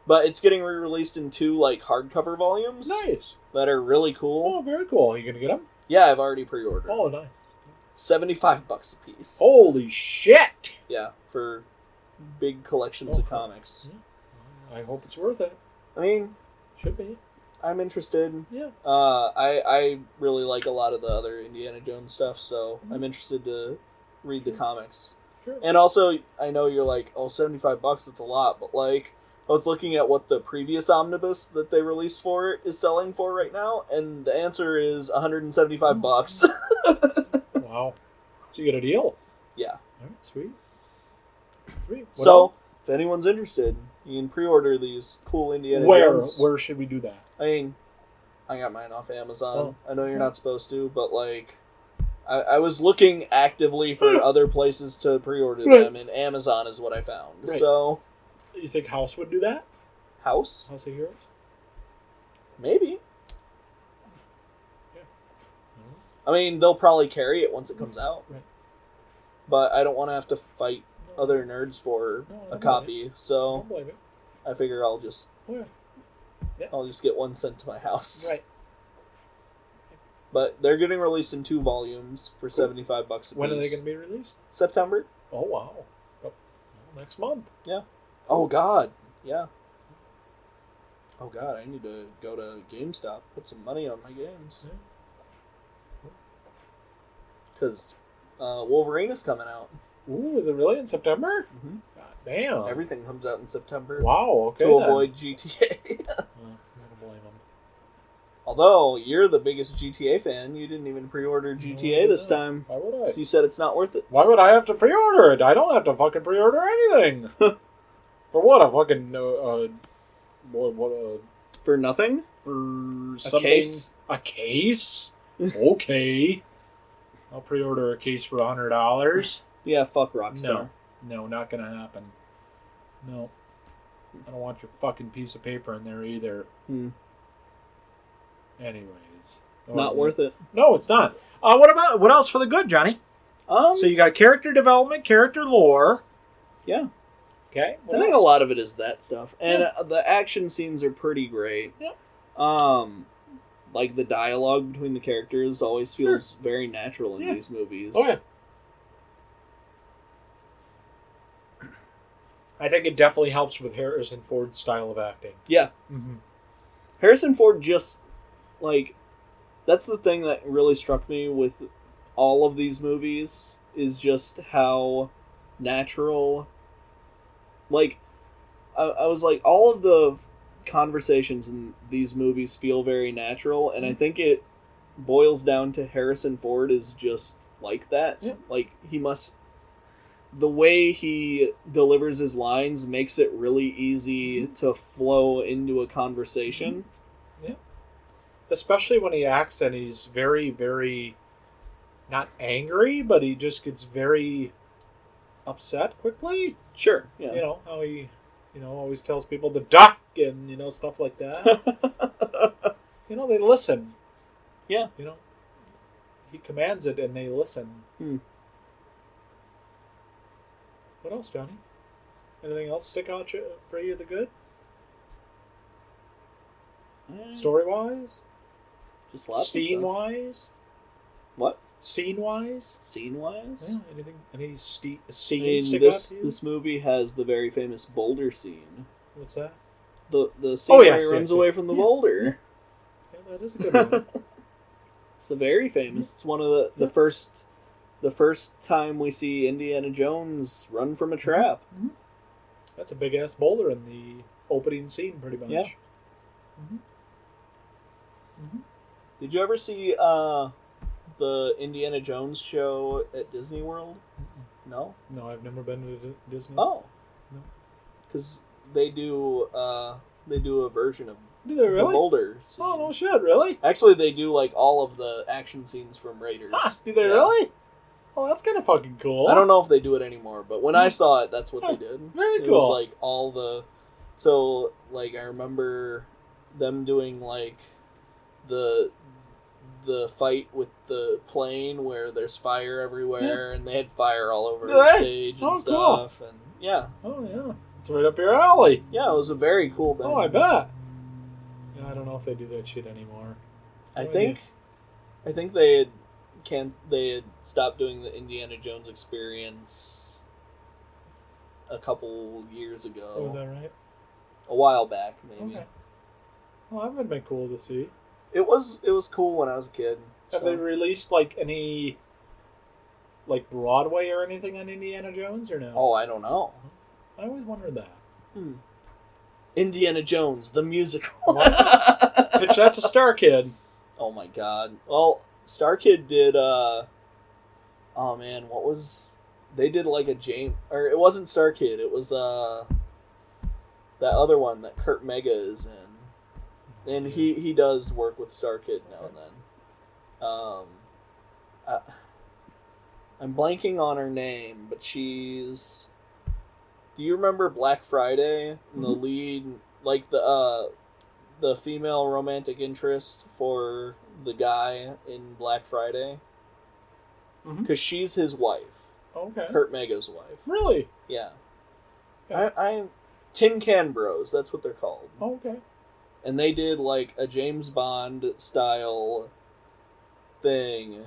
Speaker 2: But it's getting re-released in 2, like, hardcover volumes.
Speaker 1: Nice.
Speaker 2: That are really cool.
Speaker 1: Oh, very cool. Are you going to get them?
Speaker 2: Yeah, I've already pre-ordered.
Speaker 1: Oh, nice.
Speaker 2: $75 a piece.
Speaker 1: Holy shit!
Speaker 2: Yeah, for big collections of comics.
Speaker 1: Yeah. I hope it's worth it.
Speaker 2: I mean,
Speaker 1: should be.
Speaker 2: I'm interested.
Speaker 1: Yeah.
Speaker 2: I really like a lot of the other Indiana Jones stuff, so I'm interested to read the comics.
Speaker 1: Sure.
Speaker 2: And also, I know you're like, oh, $75, that's a lot, but like, I was looking at what the previous omnibus that they released for it is selling for right now, and the answer is $175.
Speaker 1: Wow. So you get a deal.
Speaker 2: Yeah.
Speaker 1: All right, sweet. Sweet.
Speaker 2: So, if anyone's interested, you can pre-order these cool Indiana Jones.
Speaker 1: Where should we do that?
Speaker 2: I mean, I got mine off Amazon.
Speaker 1: Oh.
Speaker 2: I know you're not supposed to, but like, I was looking actively for other places to pre-order them, and Amazon is what I found.
Speaker 1: Right.
Speaker 2: So,
Speaker 1: You think House would do that?
Speaker 2: House
Speaker 1: of Heroes?
Speaker 2: maybe.
Speaker 1: Yeah.
Speaker 2: I mean, they'll probably carry it once it comes out.
Speaker 1: Right.
Speaker 2: But I don't want to have to fight other nerds for a copy, so
Speaker 1: Don't blame it.
Speaker 2: I figure I'll just
Speaker 1: Oh, yeah.
Speaker 2: I'll just get one sent to my house.
Speaker 1: Right.
Speaker 2: But they're getting released in 2 volumes for $75 a piece.
Speaker 1: When are they going to be released?
Speaker 2: September.
Speaker 1: Oh, wow. Oh, next month.
Speaker 2: Yeah. Oh, God. Yeah. Oh, God. I need to go to GameStop, put some money on my games. Because Wolverine is coming out.
Speaker 1: Ooh, is it really in September?
Speaker 2: Mm-hmm.
Speaker 1: God damn.
Speaker 2: Everything comes out in September.
Speaker 1: Wow, okay.
Speaker 2: To avoid GTA.
Speaker 1: I don't blame them.
Speaker 2: Although, you're the biggest GTA fan, you didn't even pre-order GTA this time.
Speaker 1: Why would I?
Speaker 2: You said it's not worth it.
Speaker 1: Why would I have to pre-order it? I don't have to fucking pre-order anything. For what? A fucking...
Speaker 2: For nothing?
Speaker 1: For
Speaker 2: A
Speaker 1: something...
Speaker 2: case?
Speaker 1: A case? Okay. I'll pre-order a case for $100.
Speaker 2: Yeah, fuck Rockstar.
Speaker 1: No, not gonna happen. No. I don't want your fucking piece of paper in there either. Anyways.
Speaker 2: Not worth it.
Speaker 1: No, it's not. What else for the good, Johnny? So you got character development, character lore.
Speaker 2: Yeah.
Speaker 1: Okay.
Speaker 2: I think a lot of it is that stuff. And the action scenes are pretty great.
Speaker 1: Yeah.
Speaker 2: Like the dialogue between the characters always feels very natural in these movies.
Speaker 1: Oh, yeah. I think it definitely helps with Harrison Ford's style of acting.
Speaker 2: Yeah.
Speaker 1: Mm-hmm.
Speaker 2: Harrison Ford just, like, that's the thing that really struck me with all of these movies, is just how natural, like, I was like, all of the conversations in these movies feel very natural, and I think it boils down to Harrison Ford is just like that.
Speaker 1: Yeah.
Speaker 2: Like, the way he delivers his lines makes it really easy to flow into a conversation.
Speaker 1: Yeah. Especially when he acts and he's very, very not angry, but he just gets very upset quickly.
Speaker 2: Sure. Yeah.
Speaker 1: You know, how he, always tells people to duck and, stuff like that. They listen.
Speaker 2: Yeah.
Speaker 1: He commands it and they listen. What else, Johnny? Anything else stick out for you the good? Story-wise?
Speaker 2: Just lots
Speaker 1: Scene-wise?
Speaker 2: What?
Speaker 1: Scene-wise?
Speaker 2: Scene-wise?
Speaker 1: Yeah, anything? Any scenes
Speaker 2: I mean,
Speaker 1: stick out to you?
Speaker 2: this movie has the very famous boulder scene.
Speaker 1: What's that?
Speaker 2: The scene where he
Speaker 1: yes,
Speaker 2: runs away from the boulder.
Speaker 1: Yeah, that is a good one.
Speaker 2: It's a very famous. It's one of the first time we see Indiana Jones run from a trap.
Speaker 1: Mm-hmm. That's a big ass boulder in the opening scene, pretty much.
Speaker 2: Yeah.
Speaker 1: Mm-hmm. Mm-hmm.
Speaker 2: Did you ever see the Indiana Jones show at Disney World?
Speaker 1: Mm-mm.
Speaker 2: No.
Speaker 1: No, I've never been to Disney.
Speaker 2: Oh.
Speaker 1: No.
Speaker 2: Because they do a version of
Speaker 1: Do they really?
Speaker 2: the boulder scene.
Speaker 1: Oh no shit! Really?
Speaker 2: Actually, they do like all of the action scenes from Raiders.
Speaker 1: Do they really? Oh, that's kind of fucking cool.
Speaker 2: I don't know if they do it anymore, but when I saw it, that's what they did.
Speaker 1: Very
Speaker 2: It
Speaker 1: cool.
Speaker 2: was like all the, so like I remember them doing like the fight with the plane where there's fire everywhere and they had fire all over the stage and stuff, and yeah.
Speaker 1: Oh yeah, it's right up your alley.
Speaker 2: Yeah, it was a very cool thing.
Speaker 1: Oh, I bet. Yeah, I don't know if they do that shit anymore.
Speaker 2: I think they had they had stopped doing the Indiana Jones experience a couple years ago.
Speaker 1: Oh, is that right?
Speaker 2: A while back, maybe.
Speaker 1: Okay. Well, that would have been cool to see.
Speaker 2: It was cool when I was a kid.
Speaker 1: Have they released like any like Broadway or anything on Indiana Jones or no?
Speaker 2: Oh, I don't know.
Speaker 1: I always wondered that.
Speaker 2: Indiana Jones, the musical.
Speaker 1: Pitch that to Star Kid.
Speaker 2: Oh my god. Well, Star Kid did oh man, what was they did like a James, or it wasn't Star Kid, it was that other one that Kurt Mega is in. And he does work with Star Kid now and then. I'm blanking on her name, but she's. Do you remember Black Friday? And the lead, like the female romantic interest for the guy in Black Friday, because she's his wife.
Speaker 1: Okay.
Speaker 2: Kurt Mega's wife.
Speaker 1: Really?
Speaker 2: Yeah.
Speaker 1: Okay.
Speaker 2: I'm Tin Can Bros. That's what they're called.
Speaker 1: Okay.
Speaker 2: And they did like a James Bond style thing,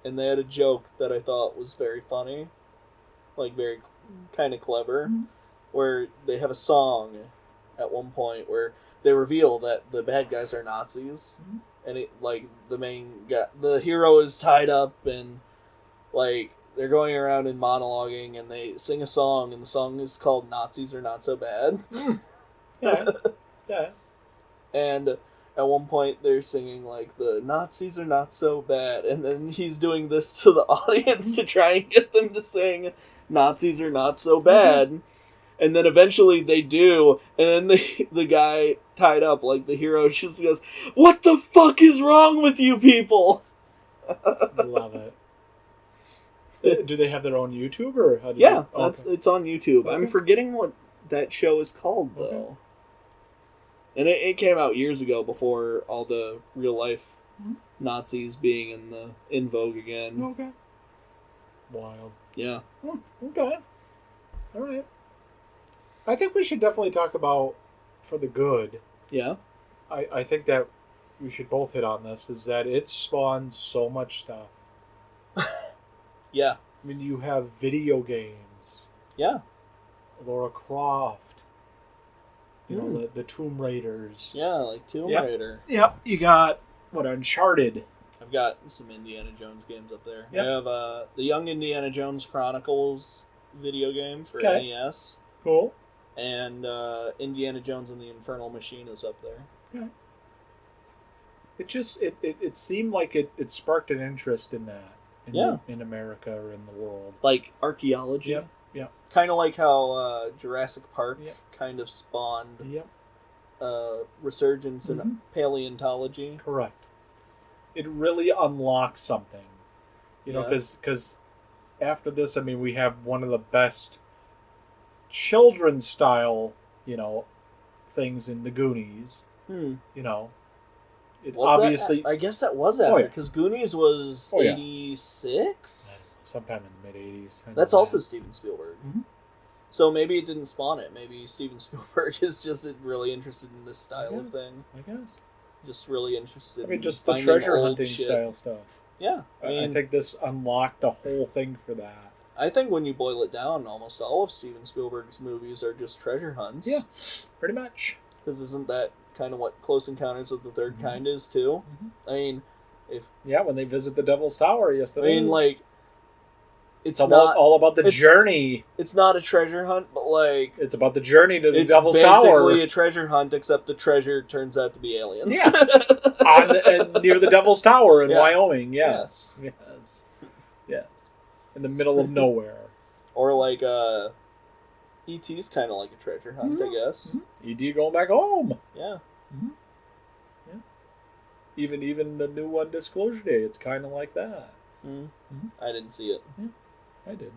Speaker 2: and they had a joke that I thought was very funny, like very kind of clever, where they have a song at one point where they reveal that the bad guys are Nazis, and it like the main guy, the hero is tied up, and like they're going around and monologuing, and they sing a song, and the song is called "Nazis Are Not So Bad."
Speaker 1: Yeah. Yeah.
Speaker 2: And at one point they're singing like the Nazis are not so bad, and then he's doing this to the audience to try and get them to sing Nazis are not so bad. And then eventually they do, and then the guy tied up, like the hero, just goes, "What the fuck is wrong with you people?"
Speaker 1: Love it. Do they have their own YouTube or how do
Speaker 2: Yeah,
Speaker 1: okay.
Speaker 2: it's on YouTube.
Speaker 1: Okay.
Speaker 2: I'm forgetting what that show is called though.
Speaker 1: Okay.
Speaker 2: And it came out years ago before all the real life Nazis being in vogue again.
Speaker 1: Okay. Wild.
Speaker 2: Yeah.
Speaker 1: Okay. All right. I think we should definitely talk about For the Good.
Speaker 2: Yeah.
Speaker 1: I think that we should both hit on this, is that it spawned so much stuff.
Speaker 2: Yeah.
Speaker 1: I mean, you have video games.
Speaker 2: Yeah.
Speaker 1: Lara Croft. You know, the Tomb Raiders.
Speaker 2: Yeah, like Tomb Raider.
Speaker 1: Yep. You got, Uncharted.
Speaker 2: I've got some Indiana Jones games up there.
Speaker 1: Yep.
Speaker 2: I have the Young Indiana Jones Chronicles video game for
Speaker 1: Okay.
Speaker 2: NES.
Speaker 1: Cool.
Speaker 2: And Indiana Jones and the Infernal Machine is up there.
Speaker 1: Yeah. It just, it seemed like it sparked an interest in that. In America or in the world.
Speaker 2: Like archaeology.
Speaker 1: Yep. Yep.
Speaker 2: Kind of like how Jurassic Park kind of spawned resurgence in paleontology.
Speaker 1: Correct. It really unlocks something. You know, because after this, I mean, we have one of the best children's style, things in the Goonies. You know, it
Speaker 2: was
Speaker 1: obviously.
Speaker 2: I guess that was after, because Goonies was 86?
Speaker 1: Sometime in the mid-'80s.
Speaker 2: That's also Steven Spielberg. So maybe it didn't spawn it. Maybe Steven Spielberg is just really interested in this style of thing.
Speaker 1: I guess.
Speaker 2: Just really interested
Speaker 1: in just the treasure hunting style stuff.
Speaker 2: Yeah.
Speaker 1: I think this unlocked a whole thing for that.
Speaker 2: I think when you boil it down, almost all of Steven Spielberg's movies are just treasure hunts.
Speaker 1: Yeah, pretty much.
Speaker 2: Because isn't that kind of what Close Encounters of the Third Kind is, too? I mean,
Speaker 1: when they visit the Devil's Tower, yes, that is.
Speaker 2: I mean, like, it's
Speaker 1: all about the journey.
Speaker 2: It's not a treasure hunt, but, like...
Speaker 1: It's about the journey to the Devil's
Speaker 2: Tower. It's
Speaker 1: Tower.
Speaker 2: basically a treasure hunt, except the treasure turns out to be aliens.
Speaker 1: Yeah. Near the Devil's Tower in Wyoming, yes. Yes. In the middle of nowhere.
Speaker 2: Or, like, E.T.'s kind of like a treasure hunt, I guess.
Speaker 1: E.T. going back home.
Speaker 2: Yeah.
Speaker 1: Yeah. Even the new one, Disclosure Day, it's kind of like that.
Speaker 2: I didn't see it.
Speaker 1: Yeah, I did.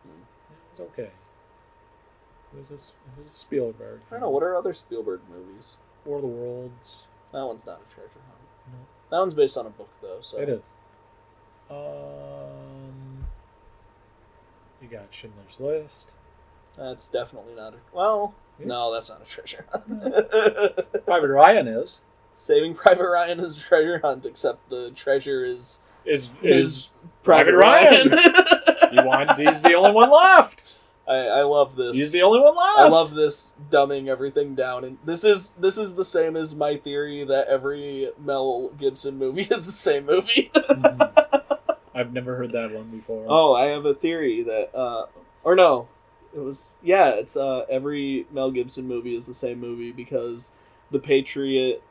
Speaker 1: It was okay. It was a Spielberg.
Speaker 2: I don't know, what are other Spielberg movies?
Speaker 1: War of the Worlds.
Speaker 2: That one's not a treasure hunt.
Speaker 1: No.
Speaker 2: That one's based on a book, though. So
Speaker 1: it is. You got Schindler's List.
Speaker 2: That's definitely not a... Well, no, that's not a treasure hunt.
Speaker 1: Private Ryan is.
Speaker 2: Saving Private Ryan is a treasure hunt, except the treasure is
Speaker 1: is Private Ryan. He's the only one left.
Speaker 2: I love this.
Speaker 1: He's the only one left.
Speaker 2: I love this dumbing everything down, and this is the same as my theory that every Mel Gibson movie is the same movie.
Speaker 1: I've never heard that one before.
Speaker 2: Oh, I have a theory that, it's every Mel Gibson movie is the same movie because The Patriot,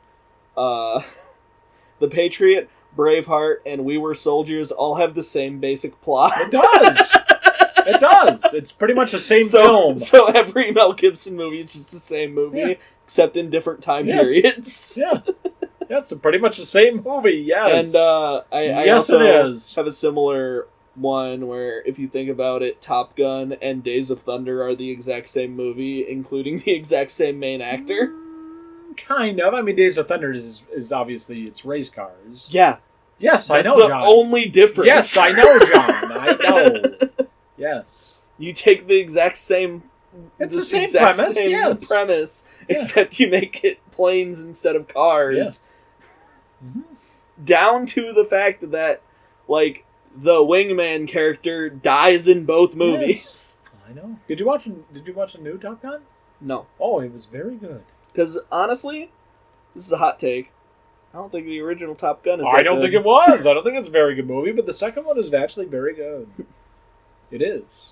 Speaker 2: Braveheart, and We Were Soldiers all have the same basic plot.
Speaker 1: It does. It does. It's pretty much the same film.
Speaker 2: So every Mel Gibson movie is just the same movie, except in different time periods.
Speaker 1: Yeah. Yes, pretty much the same movie, yes.
Speaker 2: And I
Speaker 1: also
Speaker 2: it is. Have a similar one where, if you think about it, Top Gun and Days of Thunder are the exact same movie, including the exact same main actor.
Speaker 1: Kind of. I mean, Days of Thunder is obviously, it's race cars.
Speaker 2: Yeah.
Speaker 1: Yes, I know,
Speaker 2: John.
Speaker 1: John.
Speaker 2: That's the only difference.
Speaker 1: Yes, I know, John. I know. Yes.
Speaker 2: You take the exact same...
Speaker 1: It's the same premise,
Speaker 2: premise, except you make it planes instead of cars.
Speaker 1: Yeah. Mm-hmm.
Speaker 2: Down to the fact that, like, the wingman character dies in both movies.
Speaker 1: Yes. I know. Did you watch the new Top Gun?
Speaker 2: No.
Speaker 1: Oh, it was very good.
Speaker 2: Because, honestly, this is a hot take. I don't think the original Top Gun is
Speaker 1: I don't think it was. I don't think it's a very good movie, but the second one is actually very good. It is.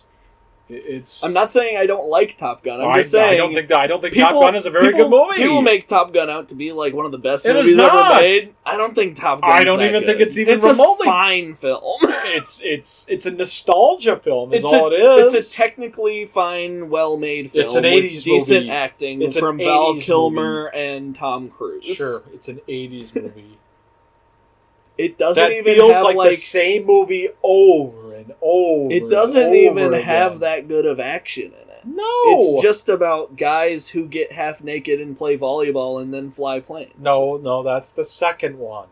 Speaker 2: I'm not saying I don't like Top Gun. I'm just saying
Speaker 1: I don't think Top Gun is a very good movie.
Speaker 2: People make Top Gun out to be like one of the best movies ever made. I don't think Top Gun.
Speaker 1: I don't even think it's even
Speaker 2: It's
Speaker 1: remotely
Speaker 2: a fine film.
Speaker 1: It's a nostalgia film. All it is.
Speaker 2: It's a technically fine, well-made film.
Speaker 1: It's an 80s
Speaker 2: decent
Speaker 1: movie.
Speaker 2: acting from Val Kilmer and Tom Cruise.
Speaker 1: Sure, it's an 80s movie.
Speaker 2: It doesn't
Speaker 1: that
Speaker 2: even
Speaker 1: feels
Speaker 2: have
Speaker 1: like the same movie over and over.
Speaker 2: It doesn't even have that good of action in it.
Speaker 1: No,
Speaker 2: it's just about guys who get half naked and play volleyball and then fly planes.
Speaker 1: No, that's the second one.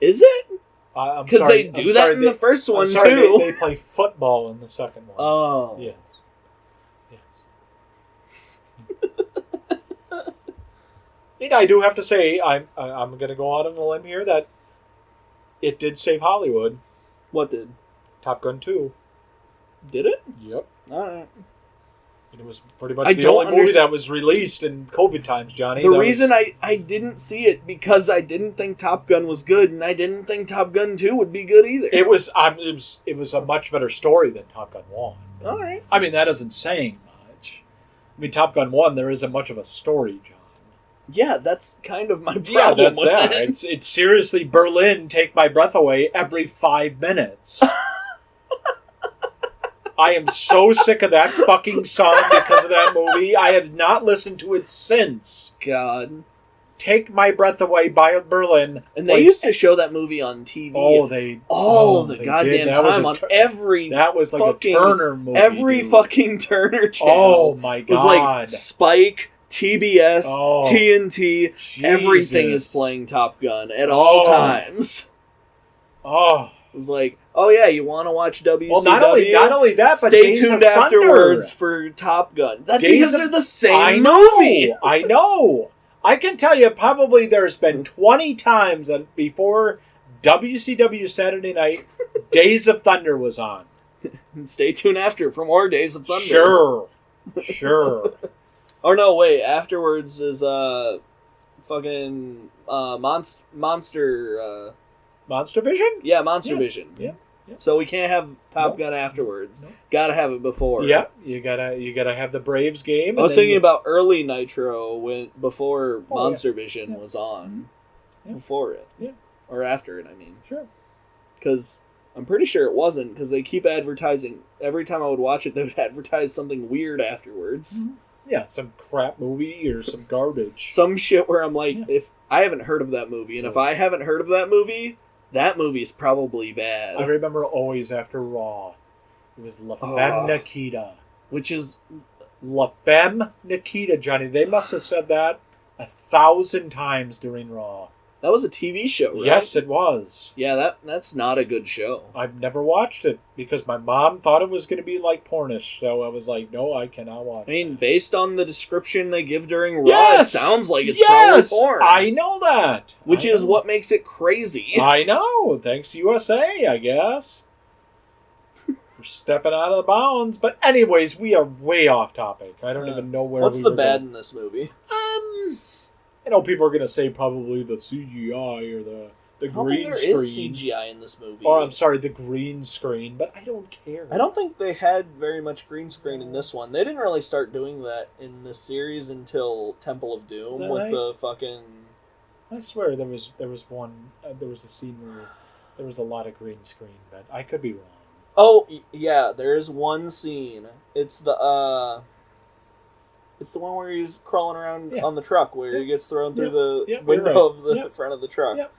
Speaker 2: Is it?
Speaker 1: Because
Speaker 2: they do that in the first one too.
Speaker 1: They play football in the second one.
Speaker 2: Oh,
Speaker 1: yes. I do have to say, I'm going to go out on a limb here that it did save Hollywood.
Speaker 2: What did?
Speaker 1: Top Gun 2.
Speaker 2: Did it?
Speaker 1: Yep.
Speaker 2: All right.
Speaker 1: And it was pretty much the only movie that was released in COVID times, Johnny.
Speaker 2: The reason I didn't see it because I didn't think Top Gun was good, and I didn't think Top Gun 2 would be good either.
Speaker 1: It was a much better story than Top Gun 1.
Speaker 2: All right.
Speaker 1: I mean, that isn't saying much. I mean, Top Gun 1, there isn't much of a story, John.
Speaker 2: Yeah, that's kind of my problem with it.
Speaker 1: It's seriously Berlin, take my breath away every 5 minutes. I am so sick of that fucking song because of that movie. I have not listened to it since.
Speaker 2: God.
Speaker 1: Take My Breath Away by Berlin.
Speaker 2: And they used to show that movie on TV.
Speaker 1: All
Speaker 2: the goddamn time on every
Speaker 1: That was like a Turner movie.
Speaker 2: Every fucking Turner channel.
Speaker 1: Oh my God.
Speaker 2: It was like Spike, TBS, TNT,
Speaker 1: Jesus.
Speaker 2: Everything is playing Top Gun at all times.
Speaker 1: Oh.
Speaker 2: It was like, oh yeah, you want to watch WCW?
Speaker 1: Well, not only that, but
Speaker 2: stay tuned afterwards for Top Gun. That's because they're the same movie.
Speaker 1: I know. I can tell you probably there's been 20 times that before WCW Saturday Night, Days of Thunder was on.
Speaker 2: And stay tuned after for more Days of Thunder.
Speaker 1: Sure.
Speaker 2: Oh no, wait. Afterwards is fucking Monster.
Speaker 1: Monster Vision?
Speaker 2: Yeah, Monster Vision.
Speaker 1: Yeah.
Speaker 2: So we can't have Top Gun afterwards. Gotta have it before.
Speaker 1: Yeah, you gotta have the Braves game.
Speaker 2: I was thinking about early Nitro before Monster Vision was on.
Speaker 1: Yeah.
Speaker 2: Before it.
Speaker 1: Yeah.
Speaker 2: Or after it, I mean.
Speaker 1: Sure.
Speaker 2: Because I'm pretty sure it wasn't, because they keep advertising. Every time I would watch it, they would advertise something weird afterwards.
Speaker 1: Mm-hmm. Yeah, some crap movie or some garbage.
Speaker 2: Some shit where I'm like, if I haven't heard of that movie, and if I haven't heard of that movie's probably bad.
Speaker 1: I remember always after Raw, it was La Femme Nikita.
Speaker 2: Which is...
Speaker 1: La Femme Nikita, Johnny. They must have said that 1,000 times during Raw.
Speaker 2: That was a TV show, right?
Speaker 1: Yes, it was.
Speaker 2: Yeah, that's not a good show.
Speaker 1: I've never watched it because my mom thought it was going to be like pornish, so I was like, no, I cannot watch it.
Speaker 2: I mean, based on the description they give during Raw,
Speaker 1: Yes!
Speaker 2: it sounds like it's probably porn.
Speaker 1: I know that.
Speaker 2: Which is what makes it crazy.
Speaker 1: I know. Thanks USA, I guess. We're stepping out of the bounds. But anyways, we are way off topic. I don't even know where
Speaker 2: What's
Speaker 1: we
Speaker 2: the
Speaker 1: were
Speaker 2: bad
Speaker 1: going.
Speaker 2: in this movie?
Speaker 1: I know people are going to say probably the CGI or the green screen.
Speaker 2: There is CGI in this movie.
Speaker 1: Or, I'm sorry, the green screen, but I don't care.
Speaker 2: I don't think they had very much green screen in this one. They didn't really start doing that in this series until Temple of Doom with
Speaker 1: right?
Speaker 2: the fucking...
Speaker 1: I swear there was one, there was a scene where there was a lot of green screen, but I could be wrong.
Speaker 2: Oh, yeah, there is one scene. It's the one where he's crawling around on the truck, where he gets thrown through the window of the front of the truck. Yep.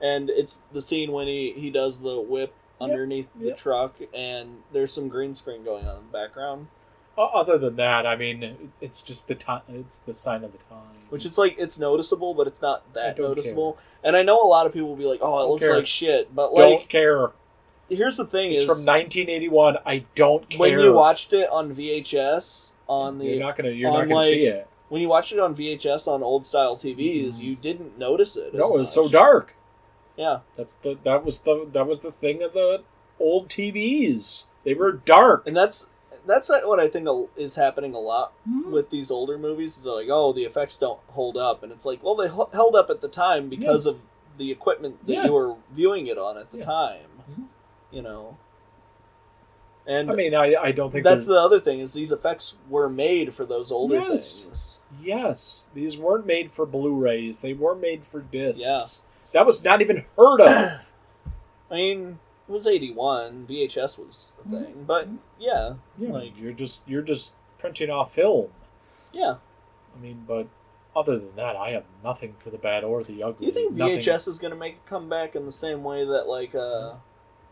Speaker 2: And it's the scene when he does the whip underneath the truck, and there's some green screen going on in the background.
Speaker 1: Other than that, I mean, it's just the time. It's the sign of the time.
Speaker 2: Which it's like, it's noticeable, but it's not that noticeable. Care. And I know a lot of people will be like, "Oh, it looks like shit," but like,
Speaker 1: don't care.
Speaker 2: Here's the thing:
Speaker 1: it's from 1981. I don't care.
Speaker 2: When you watched it on VHS, you're
Speaker 1: not gonna see it.
Speaker 2: When you watched it on VHS on old style TVs, you didn't notice it.
Speaker 1: No, it was so dark.
Speaker 2: Yeah,
Speaker 1: that was the thing of the old TVs. They were dark,
Speaker 2: and that's what I think is happening a lot with these older movies. Is like, oh, the effects don't hold up, and it's like, well, they held up at the time because of the equipment that you were viewing it on at the time. You know, and
Speaker 1: I mean, I don't think
Speaker 2: that's the other thing is these effects were made for those older things.
Speaker 1: Yes, these weren't made for Blu-rays; they were made for discs.
Speaker 2: Yeah.
Speaker 1: That was not even heard of.
Speaker 2: I mean, it was 81. VHS was the thing, but
Speaker 1: like you're just printing off film.
Speaker 2: Yeah,
Speaker 1: I mean, but other than that, I have nothing for the bad or the ugly.
Speaker 2: You think VHS is going to make a comeback in the same way that like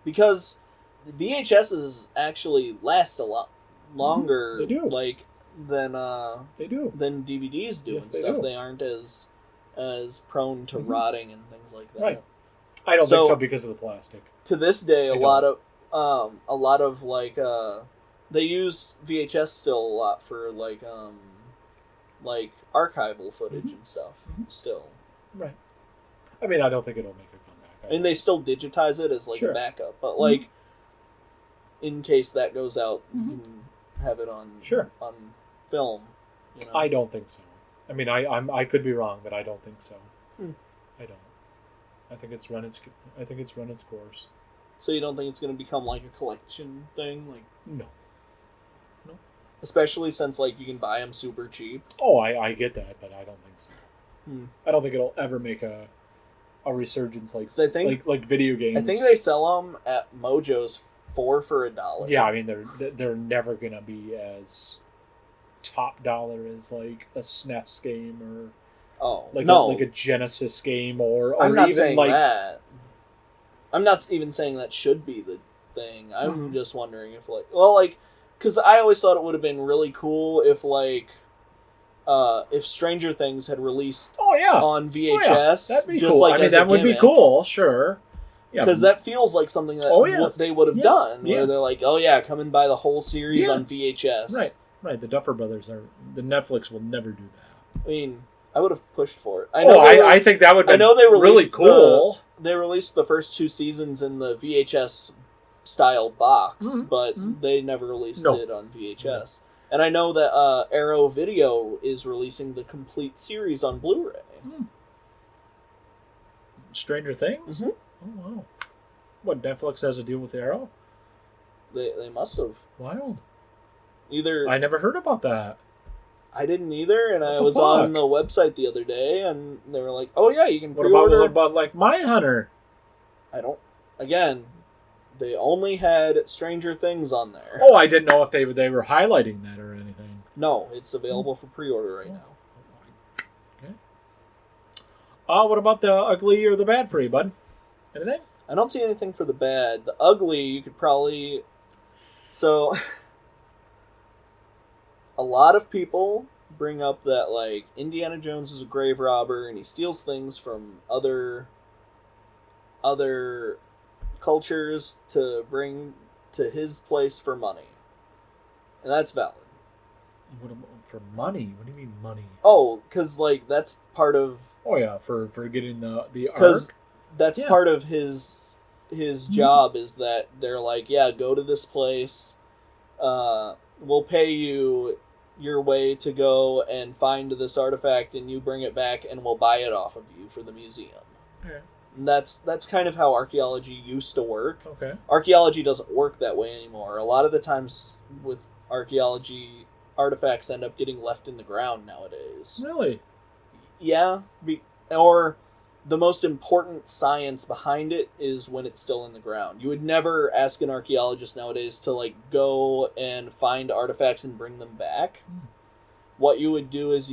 Speaker 2: because the VHSs actually last a lot longer.
Speaker 1: They do.
Speaker 2: Like than
Speaker 1: they do
Speaker 2: than DVDs do and stuff. They aren't as prone to rotting and things like that.
Speaker 1: Right. I don't think so because of the plastic.
Speaker 2: To this day, a lot of like they use VHS still a lot for like archival footage and stuff. Still,
Speaker 1: right. I mean, I don't think it'll make a comeback.
Speaker 2: And they still digitize it as like a backup, but like in case that goes out, you can have it on on film. You know?
Speaker 1: I don't think so. I mean, I could be wrong, but I don't think so. I don't. I think it's run its course.
Speaker 2: So you don't think it's going to become like a collection thing, like
Speaker 1: no.
Speaker 2: Especially since like you can buy them super cheap.
Speaker 1: Oh, I get that, but I don't think so. I don't think it'll ever make a resurgence like video games.
Speaker 2: I think they sell them at Mojo's for $1.
Speaker 1: Yeah, I mean they're never gonna be as top dollar as like a SNES game or like a Genesis game or
Speaker 2: I'm not
Speaker 1: even
Speaker 2: saying
Speaker 1: like
Speaker 2: that. I'm not even saying that should be the thing. I'm just wondering if because I always thought it would have been really cool if if Stranger Things had released on VHS.
Speaker 1: That'd be
Speaker 2: just
Speaker 1: cool.
Speaker 2: Like
Speaker 1: I mean, that would be cool, sure.
Speaker 2: Because that feels like something that they would have done, where they're like, "Oh yeah, come and buy the whole series on VHS."
Speaker 1: Right. The Duffer Brothers the Netflix will never do that.
Speaker 2: I mean, I would have pushed for it.
Speaker 1: I think that would be really cool.
Speaker 2: They released the first 2 seasons in the VHS style box, but they never released it on VHS. And I know that Arrow Video is releasing the complete series on Blu-ray.
Speaker 1: Stranger Things? Oh, wow. What, Netflix has a deal with Arrow?
Speaker 2: They must have.
Speaker 1: Wild.
Speaker 2: Either
Speaker 1: I never heard about that.
Speaker 2: I didn't either, and I was on the website the other day, and they were like, "Oh yeah, you can
Speaker 1: pre-order." What about like Mindhunter?
Speaker 2: I don't. Again, they only had Stranger Things on there.
Speaker 1: Oh, I didn't know if they were highlighting that or anything.
Speaker 2: No, it's available for pre-order right now.
Speaker 1: Okay. What about the ugly or the bad for you, bud? Anything?
Speaker 2: I don't see anything for the bad. The ugly, you could probably. So, a lot of people bring up that, like, Indiana Jones is a grave robber and he steals things from other cultures to bring to his place for money. And that's valid.
Speaker 1: For money? What do you mean money?
Speaker 2: Oh, because, like, that's part of...
Speaker 1: Oh, yeah, for getting the
Speaker 2: Because
Speaker 1: arc.
Speaker 2: that's part of his job is that they're like, yeah, go to this place. We'll pay you your way to go and find this artifact, and you bring it back, and we'll buy it off of you for the museum.
Speaker 1: Okay.
Speaker 2: And that's kind of how archaeology used to work.
Speaker 1: Okay.
Speaker 2: Archaeology doesn't work that way anymore. A lot of the times with archaeology, artifacts end up getting left in the ground nowadays.
Speaker 1: Really?
Speaker 2: Yeah. Or the most important science behind it is when it's still in the ground. You would never ask an archaeologist nowadays to, like, go and find artifacts and bring them back. What you would do is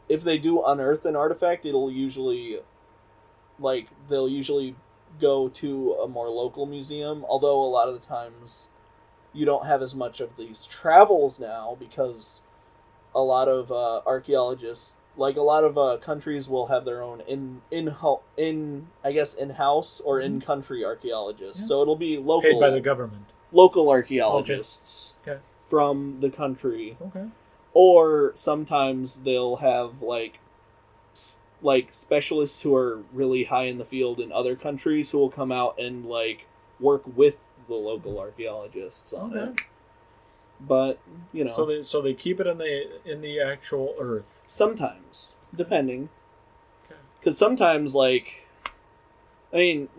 Speaker 2: if they do unearth an artifact, it'll usually, like, they'll usually go to a more local museum, although a lot of the times you don't have as much of these travels now because a lot of archaeologists, like a lot of countries, will have their own in-house or in-country archaeologists. Yeah. So it'll be local,
Speaker 1: paid by the government,
Speaker 2: local archaeologists from the country.
Speaker 1: Okay.
Speaker 2: Or sometimes they'll have like specialists who are really high in the field in other countries who will come out and like work with the local archaeologists on it. But
Speaker 1: so they keep it in the actual earth.
Speaker 2: Sometimes, depending. Because sometimes,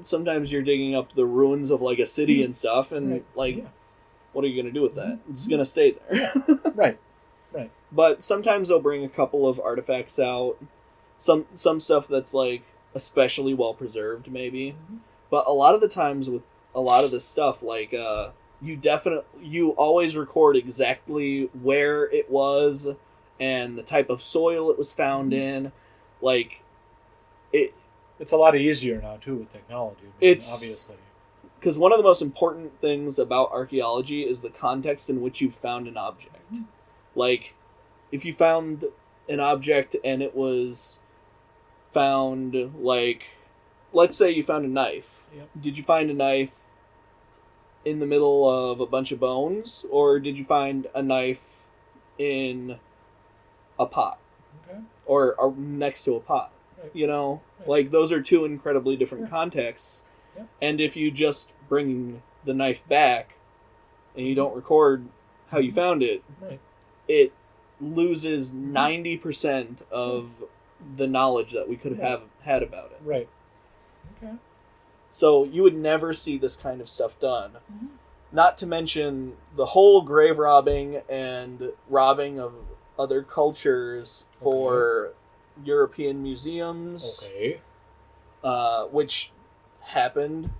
Speaker 2: sometimes you're digging up the ruins of like a city and stuff, and what are you gonna do with that? It's gonna stay there.
Speaker 1: Right.
Speaker 2: But sometimes they'll bring a couple of artifacts out. Some stuff that's like especially well preserved, maybe. But a lot of the times with a lot of this stuff, like you always record exactly where it was and the type of soil it was found in. Like
Speaker 1: it's a lot easier now too with technology. Obviously,
Speaker 2: because one of the most important things about archaeology is the context in which you found an object. Like if you found an object and it was found, like, let's say you found a knife.
Speaker 1: Yep.
Speaker 2: Did you find a knife in the middle of a bunch of bones, or did you find a knife in a pot?
Speaker 1: Okay.
Speaker 2: Or next to a pot?
Speaker 1: Right.
Speaker 2: You know?
Speaker 1: Right.
Speaker 2: Like, those are two incredibly different contexts.
Speaker 1: Yep.
Speaker 2: And if you just bring the knife back and you don't record how you found it, it loses 90% of the knowledge that we could have had about it.
Speaker 1: Right. Okay.
Speaker 2: So you would never see this kind of stuff done. Not to mention the whole grave robbing and robbing of other cultures for European museums.
Speaker 1: Okay.
Speaker 2: Which happened.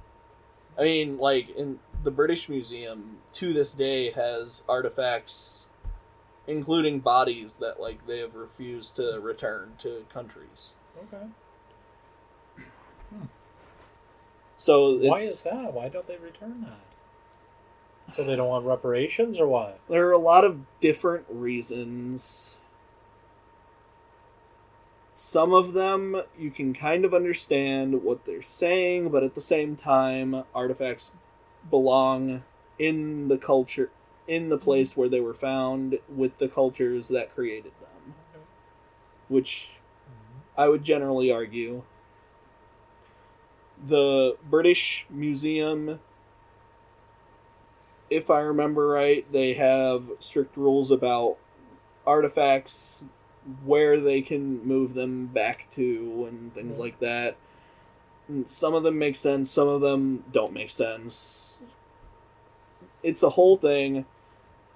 Speaker 2: I mean, like, in the British Museum, to this day, has artifacts, including bodies that, like, they have refused to return to countries.
Speaker 1: Okay.
Speaker 2: So
Speaker 1: why is that? Why don't they return that? So they don't want reparations, or what?
Speaker 2: There are a lot of different reasons. Some of them you can kind of understand what they're saying, but at the same time, artifacts belong in the culture, in the place where they were found, with the cultures that created them. Which I would generally argue. The British Museum, if I remember right, they have strict rules about artifacts, where they can move them back to, and things like that. And some of them make sense, some of them don't make sense. It's a whole thing.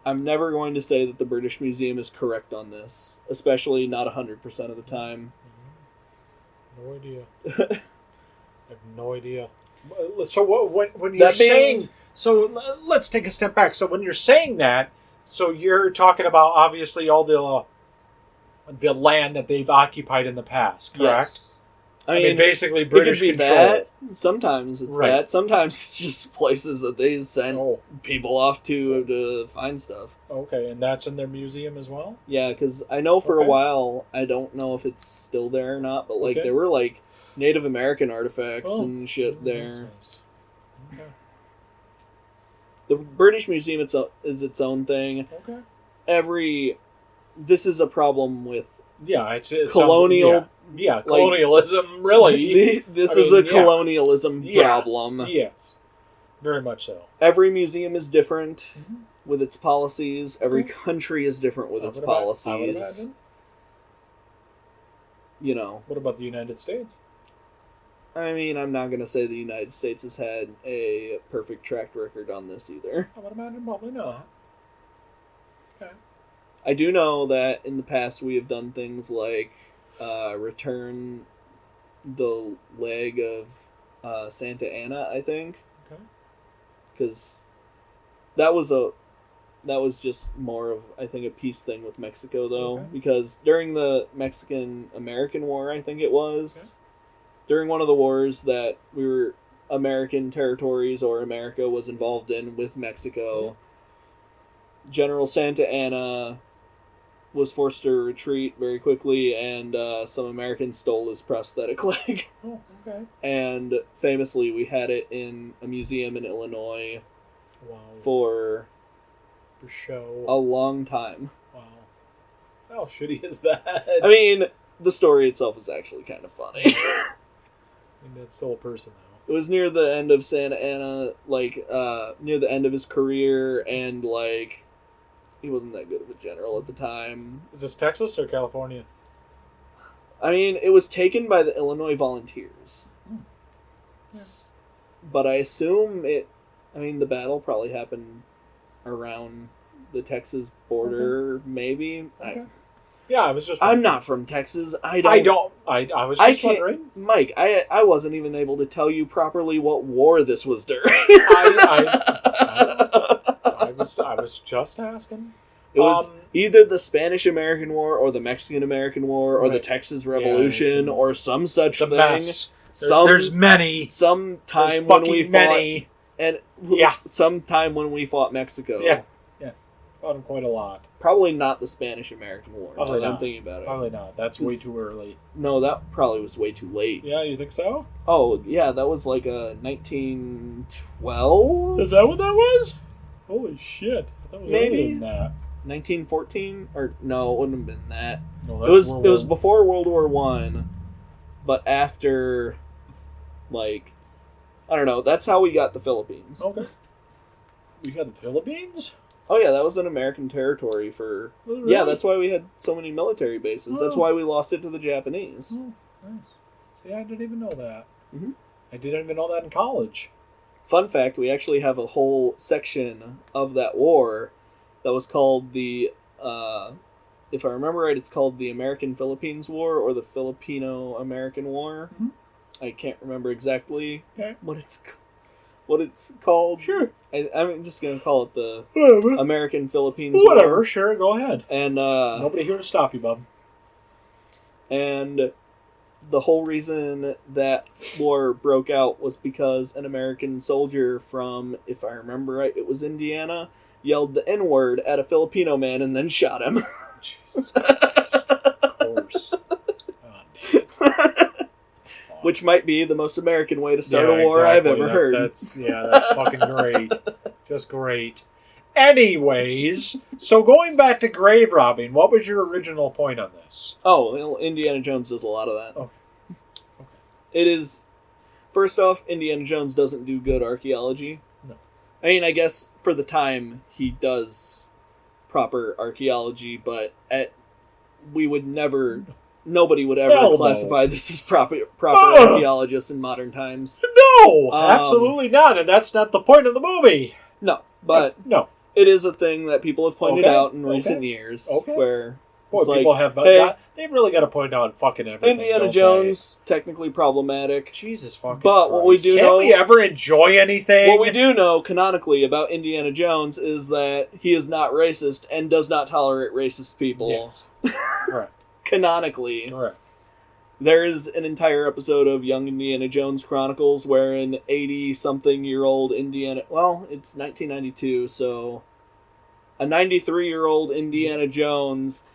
Speaker 2: I'm never going to say that the British Museum is correct on this, especially not 100% of the time.
Speaker 1: No idea. I have no idea. So when you're saying... So let's take a step back. So when you're saying that, so you're talking about obviously all the land that they've occupied in the past, correct?
Speaker 2: Yes.
Speaker 1: I mean basically
Speaker 2: it
Speaker 1: British
Speaker 2: could be
Speaker 1: control.
Speaker 2: that. Sometimes it's
Speaker 1: Right.
Speaker 2: that. Sometimes it's just places that they send people off to find stuff.
Speaker 1: Okay, and that's in their museum as well?
Speaker 2: Yeah, because I know for a
Speaker 1: Okay.
Speaker 2: while, I don't know if it's still there or not, but like
Speaker 1: Okay.
Speaker 2: there were like Native American artifacts and shit there.
Speaker 1: That's nice. Okay.
Speaker 2: The British Museum is its own thing.
Speaker 1: Okay.
Speaker 2: This is a problem with
Speaker 1: Yeah, it
Speaker 2: colonial.
Speaker 1: colonialism, really.
Speaker 2: This
Speaker 1: I
Speaker 2: is
Speaker 1: mean,
Speaker 2: a colonialism problem.
Speaker 1: Yes, very much so.
Speaker 2: Every museum is different
Speaker 1: Mhm.
Speaker 2: with its policies. Every
Speaker 1: Mhm.
Speaker 2: country is different with its
Speaker 1: I would
Speaker 2: policies.
Speaker 1: imagine.
Speaker 2: You know,
Speaker 1: What about the United States?
Speaker 2: I mean, I'm not going to say the United States has had a perfect track record on this either.
Speaker 1: I would imagine probably not. Okay.
Speaker 2: I do know that in the past we have done things like return the leg of Santa Ana, I think.
Speaker 1: Okay.
Speaker 2: Because that was just more of, I think, a peace thing with Mexico, though.
Speaker 1: Okay.
Speaker 2: Because during the Mexican-American War, I think it was, during one of the wars that we were American territories or America was involved in with Mexico, General Santa Anna was forced to retreat very quickly, and some Americans stole his prosthetic leg.
Speaker 1: Oh, okay.
Speaker 2: And famously, we had it in a museum in Illinois
Speaker 1: Wow.
Speaker 2: for
Speaker 1: show.
Speaker 2: a long time.
Speaker 1: Wow. How shitty is that?
Speaker 2: I mean, the story itself is actually kind of funny.
Speaker 1: I mean, that's still a person, though.
Speaker 2: It was near the end of Santa Anna, like, near the end of his career, and, like, he wasn't that good of a general at the time.
Speaker 1: Is this Texas or California?
Speaker 2: I mean, it was taken by the Illinois Volunteers.
Speaker 1: Yeah.
Speaker 2: But I assume the battle probably happened around the Texas border, maybe.
Speaker 1: Okay. Yeah, I was just.
Speaker 2: I'm not from Texas. I
Speaker 1: was just wondering.
Speaker 2: Mike, I wasn't even able to tell you properly what war this was during.
Speaker 1: I was just asking.
Speaker 2: It was either the Spanish-American War or the Mexican-American War or the Texas Revolution or some such thing.
Speaker 1: Mess.
Speaker 2: Some,
Speaker 1: there's many.
Speaker 2: Some time
Speaker 1: there's
Speaker 2: when we
Speaker 1: many.
Speaker 2: fought, some time when we fought Mexico.
Speaker 1: Yeah, fought them quite a lot.
Speaker 2: Probably not the Spanish-American War.
Speaker 1: Probably not.
Speaker 2: I'm thinking about it.
Speaker 1: Probably not. That's way too early.
Speaker 2: No, that probably was way too late.
Speaker 1: Yeah, you think so?
Speaker 2: Oh, yeah, that was like a 1912?
Speaker 1: Is that what that was? Holy shit. I thought it was
Speaker 2: Maybe.
Speaker 1: earlier than that.
Speaker 2: 1914? Or no, it wouldn't have been that.
Speaker 1: No,
Speaker 2: It was before World War One, but after, like, I don't know. That's how we got the Philippines.
Speaker 1: Okay. We got the Philippines?
Speaker 2: Oh yeah, that was an American territory for.
Speaker 1: Really?
Speaker 2: Yeah, that's why we had so many military bases. That's why we lost it to the Japanese.
Speaker 1: Oh, nice. See, I didn't even know that.
Speaker 2: Mm-hmm.
Speaker 1: I didn't even know that in college.
Speaker 2: Fun fact: we actually have a whole section of that war that was called the. If I remember right, it's called the American-Philippines War or the Filipino-American War.
Speaker 1: Mm-hmm.
Speaker 2: I can't remember exactly
Speaker 1: Okay.
Speaker 2: what it's called.
Speaker 1: Sure.
Speaker 2: I'm just gonna call it the
Speaker 1: Whatever.
Speaker 2: American-Philippines
Speaker 1: Whatever.
Speaker 2: War.
Speaker 1: Sure, go ahead.
Speaker 2: And
Speaker 1: Nobody here to stop you, bub.
Speaker 2: And the whole reason that war broke out was because an American soldier from, if I remember right, it was Indiana, yelled the N-word at a Filipino man and then shot him.
Speaker 1: Jesus Christ. Of course. God damn it.
Speaker 2: Which might be the most American way to start a war I've ever heard.
Speaker 1: That's fucking great. Just great. Anyways, so going back to grave robbing, what was your original point on this?
Speaker 2: Oh, well, Indiana Jones does a lot of that.
Speaker 1: Oh. Okay.
Speaker 2: It is... First off, Indiana Jones doesn't do good archaeology.
Speaker 1: No.
Speaker 2: I mean, I guess for the time, he does proper archaeology, but we would never... Nobody would ever classify this as proper archaeologists in modern times.
Speaker 1: No! Absolutely not, and that's not the point of the movie!
Speaker 2: No, but...
Speaker 1: No.
Speaker 2: It is a thing that people have pointed out in recent years, where
Speaker 1: Boy,
Speaker 2: it's
Speaker 1: people
Speaker 2: like,
Speaker 1: have
Speaker 2: hey,
Speaker 1: they've really got to point out fucking everything.
Speaker 2: Indiana Jones, technically problematic.
Speaker 1: Jesus fucking
Speaker 2: But
Speaker 1: Christ.
Speaker 2: what we do
Speaker 1: Can't
Speaker 2: know...
Speaker 1: we ever enjoy anything?
Speaker 2: What we do know, canonically, about Indiana Jones is that he is not racist and does not tolerate racist people.
Speaker 1: Yes. Correct.
Speaker 2: Canonically.
Speaker 1: Correct.
Speaker 2: There is an entire episode of Young Indiana Jones Chronicles where an 80-something-year-old Indiana... Well, it's 1992, so... A 93-year-old Indiana Jones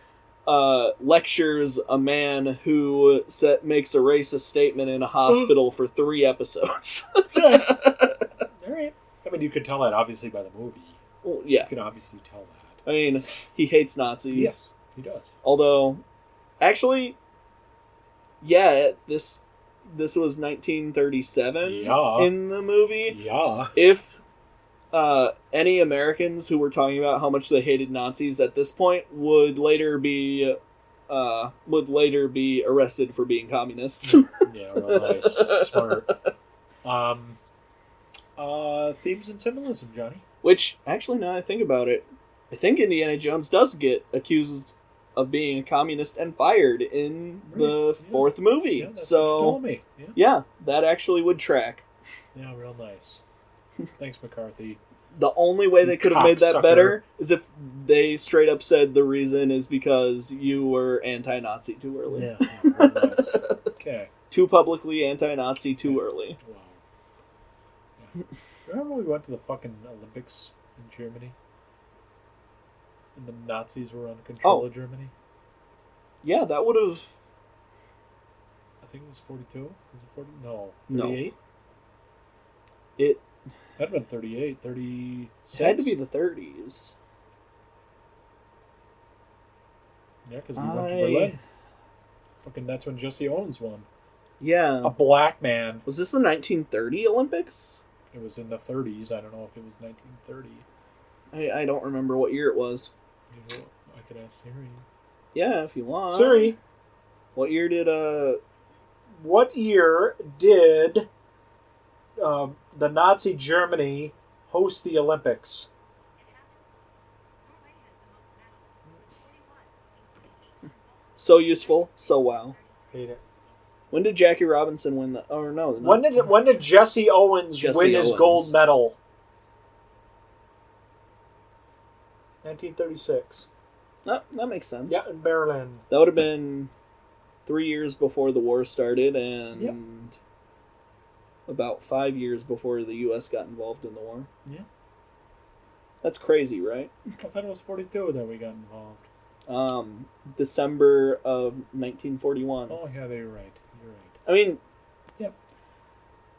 Speaker 2: lectures a man who makes a racist statement in a hospital for 3 episodes.
Speaker 1: Okay. All right. I mean, you could tell that, obviously, by the movie.
Speaker 2: Well, yeah.
Speaker 1: You can obviously tell that.
Speaker 2: I mean, he hates Nazis.
Speaker 1: Yeah, he does.
Speaker 2: Although, actually... Yeah, this was 1937 in the movie.
Speaker 1: Yeah.
Speaker 2: If any Americans who were talking about how much they hated Nazis at this point would later be arrested for being communists.
Speaker 1: Yeah, well, nice, smart. Themes and symbolism, Johnny.
Speaker 2: Which, actually, now I think about it, I think Indiana Jones does get accused of being a communist and fired in the 4th movie.
Speaker 1: Yeah, that's
Speaker 2: so,
Speaker 1: what you told me.
Speaker 2: Yeah, that actually would track.
Speaker 1: Yeah, real nice. Thanks, McCarthy.
Speaker 2: The only way they could have made that better is if they straight up said the reason is because you were anti-Nazi too early.
Speaker 1: Yeah, real nice. Okay.
Speaker 2: Too publicly anti-Nazi too early.
Speaker 1: Wow. Yeah. Remember when we went to the fucking Olympics in Germany? And the Nazis were under control of Germany?
Speaker 2: Yeah, that would have...
Speaker 1: I think it was 42. Was it 40? No. 38?
Speaker 2: No. It...
Speaker 1: That'd have been 38, 36.
Speaker 2: It had to be the 30s.
Speaker 1: Yeah, because we went to Berlin. Fucking, that's when Jesse Owens won.
Speaker 2: Yeah.
Speaker 1: A black man.
Speaker 2: Was this the 1930 Olympics?
Speaker 1: It was in the 30s. I don't know if it was 1930.
Speaker 2: I don't remember what year it was.
Speaker 1: I could ask Siri.
Speaker 2: Yeah, if you want.
Speaker 1: Siri.
Speaker 2: What year did
Speaker 1: the Nazi Germany host the Olympics?
Speaker 2: So useful, so wow.
Speaker 1: Hate it.
Speaker 2: When did Jackie Robinson win the... Oh, no.
Speaker 1: When did Jesse Owens win his gold medal? 1936.
Speaker 2: Oh, that makes sense.
Speaker 1: Yeah, in Berlin.
Speaker 2: That would have been 3 years before the war started and about 5 years before the U.S. got involved in the war.
Speaker 1: Yeah.
Speaker 2: That's crazy, right?
Speaker 1: I thought it was 42 that we got involved.
Speaker 2: December of 1941.
Speaker 1: Oh, yeah, you're right. You're right.
Speaker 2: I mean,
Speaker 1: yep.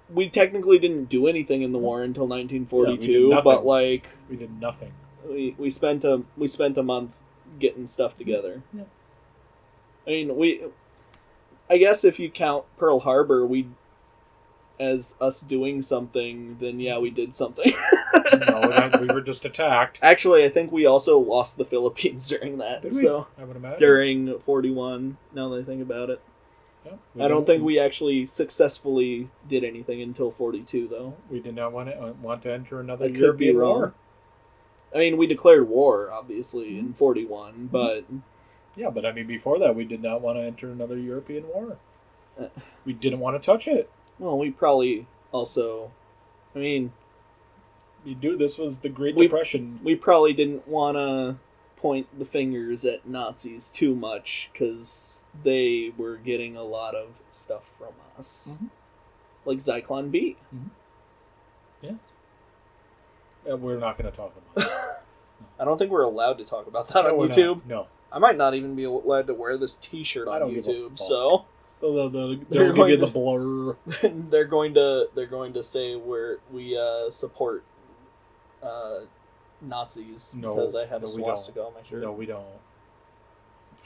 Speaker 2: We technically didn't do anything in the war until 1942, but like
Speaker 1: we did nothing.
Speaker 2: We spent a month getting stuff together.
Speaker 1: Yeah.
Speaker 2: I mean, I guess if you count Pearl Harbor, as us doing something, then yeah, we did something.
Speaker 1: No, we were just attacked.
Speaker 2: Actually, I think we also lost the Philippines during that.
Speaker 1: Did we?
Speaker 2: So
Speaker 1: I would imagine.
Speaker 2: During 41, now that I think about it.
Speaker 1: Yeah,
Speaker 2: I don't think we actually successfully did anything until 42, though.
Speaker 1: We did not want to enter another European war.
Speaker 2: I mean, we declared war, obviously, in 41, but...
Speaker 1: Yeah, but I mean, before that, we did not want to enter another European war. We didn't want to touch it.
Speaker 2: Well, we probably also... I mean...
Speaker 1: This was the Great Depression.
Speaker 2: We probably didn't want to point the fingers at Nazis too much, because they were getting a lot of stuff from us. Mm-hmm. Like Zyklon B.
Speaker 1: Mm-hmm. Yeah. We're not going to talk about it.
Speaker 2: I don't think we're allowed to talk about that on YouTube.
Speaker 1: No.
Speaker 2: I might not even be allowed to wear this T-shirt on YouTube, so...
Speaker 1: They'll give you the blur.
Speaker 2: They're going to say we support Nazis because I have a swastika on my shirt.
Speaker 1: No, we don't.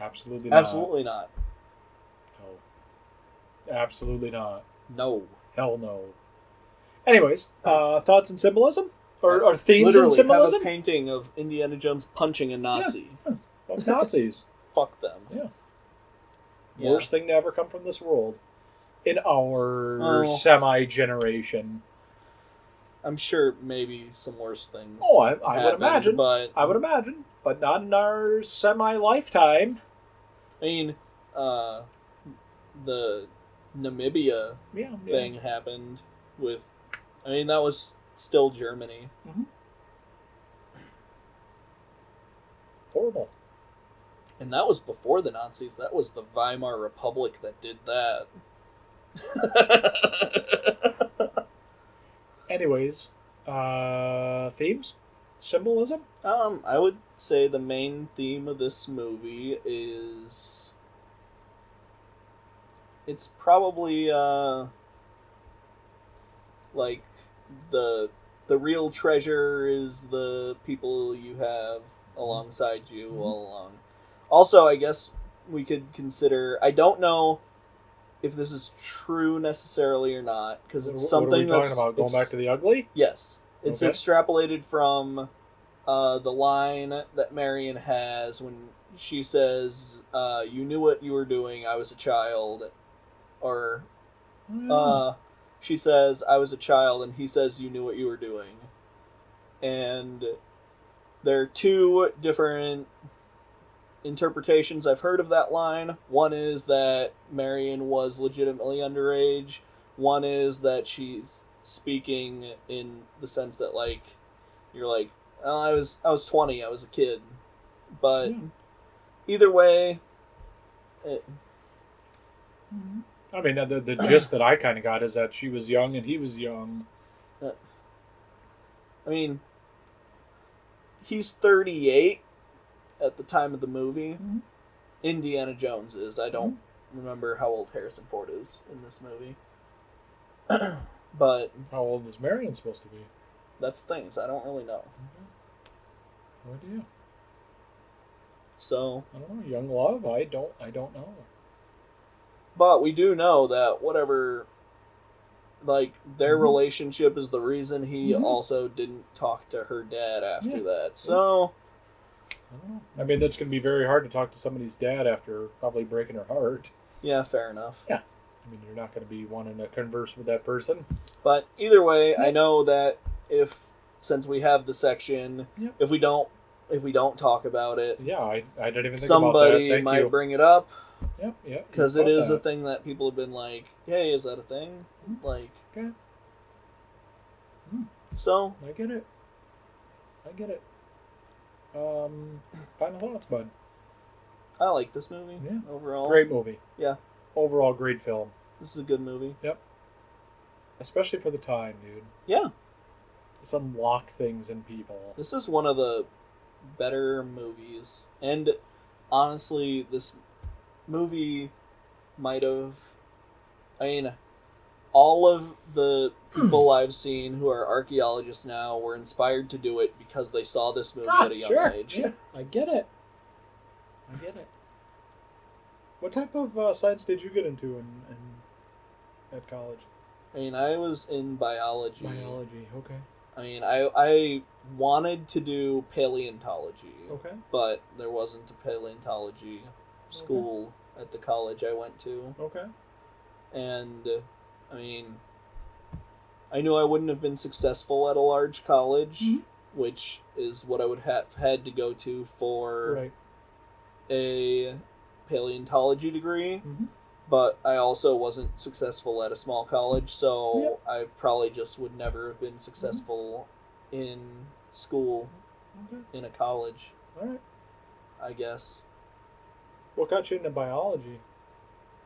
Speaker 1: Absolutely not.
Speaker 2: Absolutely not.
Speaker 1: No. Absolutely not.
Speaker 2: No.
Speaker 1: Hell no. Anyways, thoughts and symbolism? Or themes and symbolism?
Speaker 2: Have a painting of Indiana Jones punching a Nazi.
Speaker 1: Yes. Fuck Nazis.
Speaker 2: Fuck them.
Speaker 1: Yes. Yeah. Worst thing to ever come from this world. In our semi-generation.
Speaker 2: I'm sure maybe some worse things.
Speaker 1: Oh, I would imagine.
Speaker 2: But
Speaker 1: I would imagine. But not in our semi-lifetime.
Speaker 2: I mean, the Namibia thing happened with... I mean, that was still Germany.
Speaker 1: Mm-hmm. Horrible.
Speaker 2: And that was before the Nazis. That was the Weimar Republic that did that.
Speaker 1: Anyways, themes? Symbolism?
Speaker 2: I would say the main theme of this movie is... It's probably, like, the real treasure is the people you have alongside you all along. Also, I guess we could consider... I don't know if this is true necessarily or not, because it's something
Speaker 1: what are we talking about? Going back to the ugly?
Speaker 2: Yes. It's
Speaker 1: Okay.
Speaker 2: extrapolated from the line that Marion has when she says, you knew what you were doing, I was a child. Or she says, I was a child, and he says, you knew what you were doing. And there are two different interpretations I've heard of that line. One is that Marion was legitimately underage. One is that she's speaking in the sense that, like, you're like, oh, I was 20, I was a kid. But either way,
Speaker 1: I mean, the gist that I kind of got is that she was young and he was young.
Speaker 2: I mean, he's 38 at the time of the movie. Indiana Jones is. I don't remember how old Harrison Ford is in this movie. But
Speaker 1: how old is Marion supposed to be?
Speaker 2: That's things I don't really know.
Speaker 1: No idea.
Speaker 2: So
Speaker 1: I don't know. Young love? I don't know.
Speaker 2: But we do know that whatever, like, their relationship is the reason he also didn't talk to her dad after that. So
Speaker 1: I don't know. I mean, that's going to be very hard to talk to somebody's dad after probably breaking her heart.
Speaker 2: Yeah, fair enough.
Speaker 1: Yeah. I mean, you're not going to be wanting to converse with that person.
Speaker 2: But either way, I know that since we have the section, if we don't talk about it,
Speaker 1: I didn't even think
Speaker 2: somebody
Speaker 1: about that.
Speaker 2: might bring it up.
Speaker 1: Yeah.
Speaker 2: Because it is a thing that people have been like, hey, is that a thing? Like,
Speaker 1: okay.
Speaker 2: So
Speaker 1: I get it. Final thoughts, bud.
Speaker 2: I like this movie.
Speaker 1: Yeah.
Speaker 2: Overall.
Speaker 1: Great movie.
Speaker 2: Yeah.
Speaker 1: Overall, great film.
Speaker 2: This is a good movie.
Speaker 1: Yep. Especially for the time, dude.
Speaker 2: Yeah.
Speaker 1: Let's unlock things in people.
Speaker 2: This is one of the better movies. And honestly, this movie might have... I mean, all of the people I've seen who are archaeologists now were inspired to do it because they saw this movie at a young age.
Speaker 1: Yeah, I get it. What type of science did you get into at college?
Speaker 2: I mean, I was in biology.
Speaker 1: Biology, okay.
Speaker 2: I mean, I wanted to do paleontology.
Speaker 1: Okay.
Speaker 2: But there wasn't a paleontology school at the college I went to.
Speaker 1: Okay.
Speaker 2: And, I mean, I knew I wouldn't have been successful at a large college, which is what I would have had to go to for a paleontology degree. But I also wasn't successful at a small college, so I probably just would never have been successful in school, in a college.
Speaker 1: All right.
Speaker 2: I guess.
Speaker 1: What got you into biology?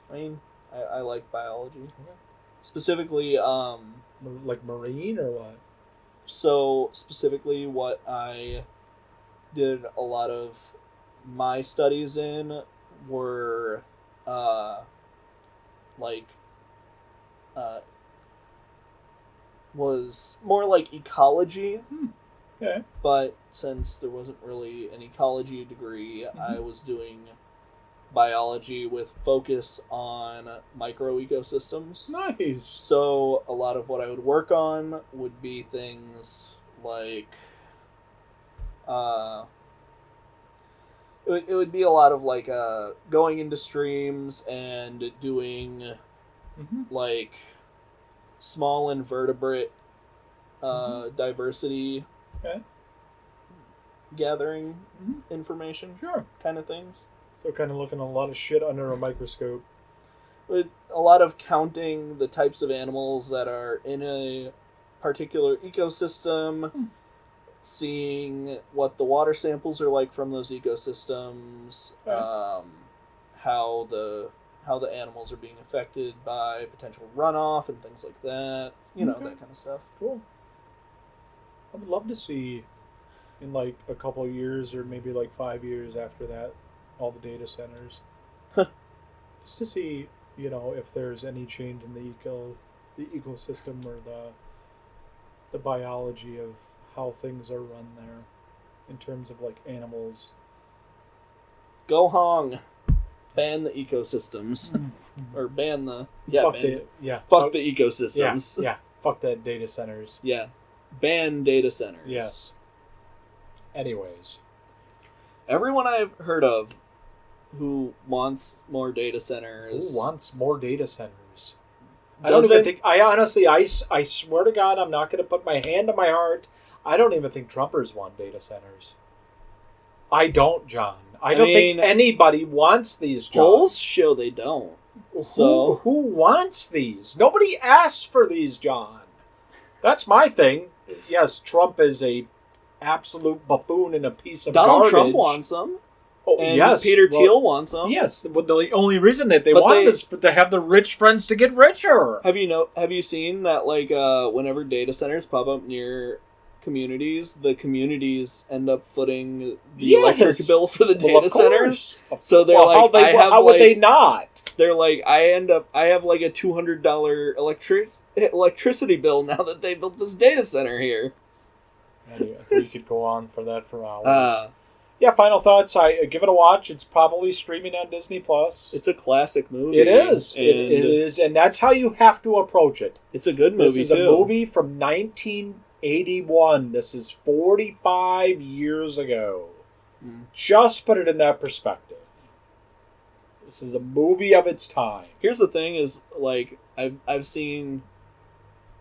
Speaker 2: I mean, I like biology.
Speaker 1: Okay.
Speaker 2: Specifically,
Speaker 1: like marine or what?
Speaker 2: So, specifically what I did a lot of my studies in were, was more like ecology.
Speaker 1: Okay.
Speaker 2: But since there wasn't really an ecology degree, I was doing biology with focus on microecosystems.
Speaker 1: Nice.
Speaker 2: So a lot of what I would work on would be things like, it would be a lot of like going into streams and doing like small invertebrate diversity gathering information, kind of things.
Speaker 1: So kind of looking at a lot of shit under a microscope.
Speaker 2: With a lot of counting the types of animals that are in a particular ecosystem, seeing what the water samples are like from those ecosystems, how the animals are being affected by potential runoff and things like that. You know, that kind of stuff.
Speaker 1: Cool. I would love to see in like a couple of years or maybe like 5 years after that, all the data centers. Just to see, you know, if there's any change in the ecosystem or the biology of how things are run there in terms of like animals.
Speaker 2: Go Hong. Ban the ecosystems. Or ban the... Yeah,
Speaker 1: fuck
Speaker 2: fuck the ecosystems.
Speaker 1: Yeah, fuck that data centers.
Speaker 2: Yeah. Ban data centers.
Speaker 1: Yes. Anyways.
Speaker 2: Everyone I've heard of who wants more data centers...
Speaker 1: Who wants more data centers? I don't even think... I honestly, I swear to God, I'm not going to put my hand on my heart. I don't even think Trumpers want data centers. I don't, John. I don't think anybody wants these jobs.
Speaker 2: Polls show they don't. So
Speaker 1: who wants these? Nobody asks for these, John. That's my thing. Yes, Trump is a absolute buffoon and a piece of
Speaker 2: Donald
Speaker 1: garbage.
Speaker 2: Trump wants them.
Speaker 1: Oh,
Speaker 2: and
Speaker 1: yes.
Speaker 2: Peter Thiel wants them.
Speaker 1: Yes, the only reason that they want them is to have the rich friends to get richer.
Speaker 2: Have you seen that, like, whenever data centers pop up near communities, the communities end up footing the electric bill for the data centers. So they're how would they not? They're like, I have like a $200 electricity bill now that they built this data center here.
Speaker 1: Anyway, we could go on for that for hours. Yeah, final thoughts. I give it a watch. It's probably streaming on Disney Plus.
Speaker 2: It's a classic movie.
Speaker 1: It is. It is, and that's how you have to approach it.
Speaker 2: It's a good movie.
Speaker 1: This is a movie from 1981. This is 45 years ago. Just put it in that perspective. This is a movie of its time.
Speaker 2: Here's the thing: is like I've seen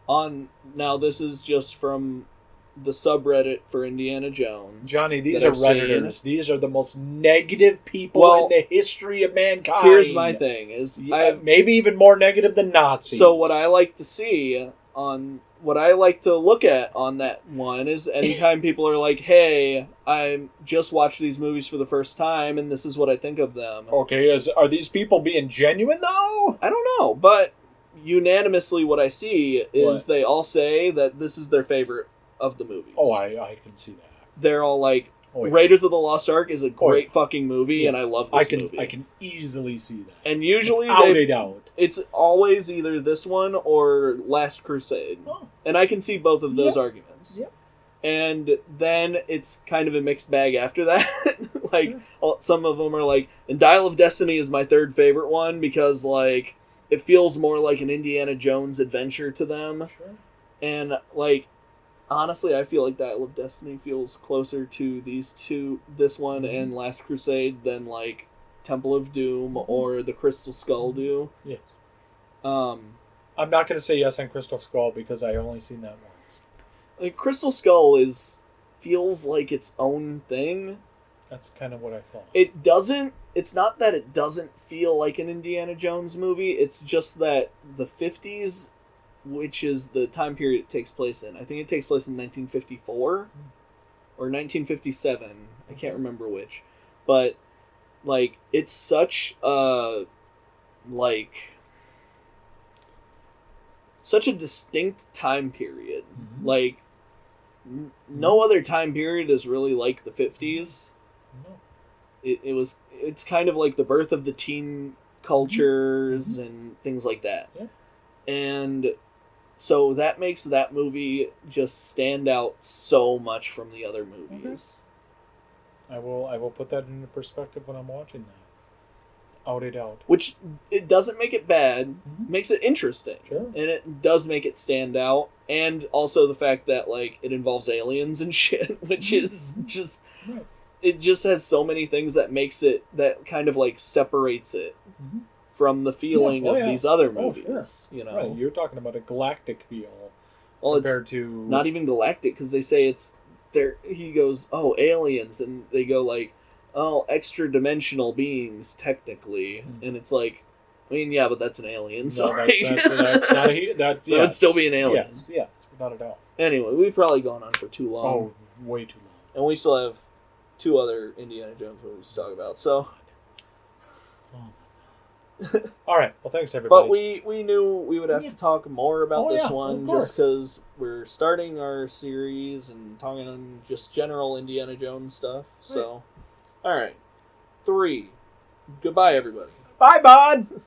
Speaker 2: on now. This is just from the subreddit for Indiana Jones.
Speaker 1: Johnny, these are Redditors. These are the most negative people in the history of mankind.
Speaker 2: Here's my thing: is
Speaker 1: maybe even more negative than Nazis.
Speaker 2: So what I like to see on. What I like to look at on that one is anytime people are like, hey, I just watched these movies for the first time and this is what I think of them.
Speaker 1: Okay, are these people being genuine though?
Speaker 2: I don't know, but unanimously what I see is they all say that this is their favorite of the movies.
Speaker 1: Oh, I can see that.
Speaker 2: They're all like, Raiders of the Lost Ark is a great fucking movie, and I love this movie.
Speaker 1: I can easily see that.
Speaker 2: And usually it's always either this one or Last Crusade. Oh. And I can see both of those arguments. Yep. And then it's kind of a mixed bag after that. Some of them are like, and Dial of Destiny is my third favorite one because, like, it feels more like an Indiana Jones adventure to them. Sure. And, like, honestly, I feel like Dial of Destiny feels closer to this one and Last Crusade than, like, Temple of Doom or the Crystal Skull do.
Speaker 1: Yeah. I'm not going to say yes on Crystal Skull because I only seen that once.
Speaker 2: Like, Crystal Skull feels like its own thing.
Speaker 1: That's kind of what I thought.
Speaker 2: It's not that it doesn't feel like an Indiana Jones movie, it's just that the 50s, which is the time period it takes place in. I think it takes place in 1954 or 1957. I can't remember which. But, like, it's such a distinct time period. Mm-hmm. Like, no other time period is really like the 50s. No. It's kind of like the birth of the teen cultures and things like that. Yeah. And so that makes that movie just stand out so much from the other movies.
Speaker 1: Okay. I will put that into perspective when I'm watching that. Out it out.
Speaker 2: Which, it doesn't make it bad, makes it interesting. Sure. And it does make it stand out. And also the fact that, like, it involves aliens and shit, which is just... Right. It just has so many things that makes it, that kind of, like, separates it from the feeling of these other movies. Sure. You know?
Speaker 1: Right. You're talking about a galactic feel.
Speaker 2: Well, compared to... Not even galactic, because they say it's... He goes, oh, aliens, and they go, like, oh, extra-dimensional beings, technically. And it's like, I mean, yeah, but that's an alien, so...
Speaker 1: No, that's not that would
Speaker 2: still be an alien.
Speaker 1: Yes, without a doubt.
Speaker 2: Anyway, we've probably gone on for too long.
Speaker 1: Oh, way too long.
Speaker 2: And we still have 2 other Indiana Jones movies to talk about. So,
Speaker 1: all right. Well, thanks everybody.
Speaker 2: but we knew we would have to talk more about this one just because we're starting our series and talking on just general Indiana Jones stuff. So, all right, 3. Goodbye, everybody.
Speaker 1: Bye, bud.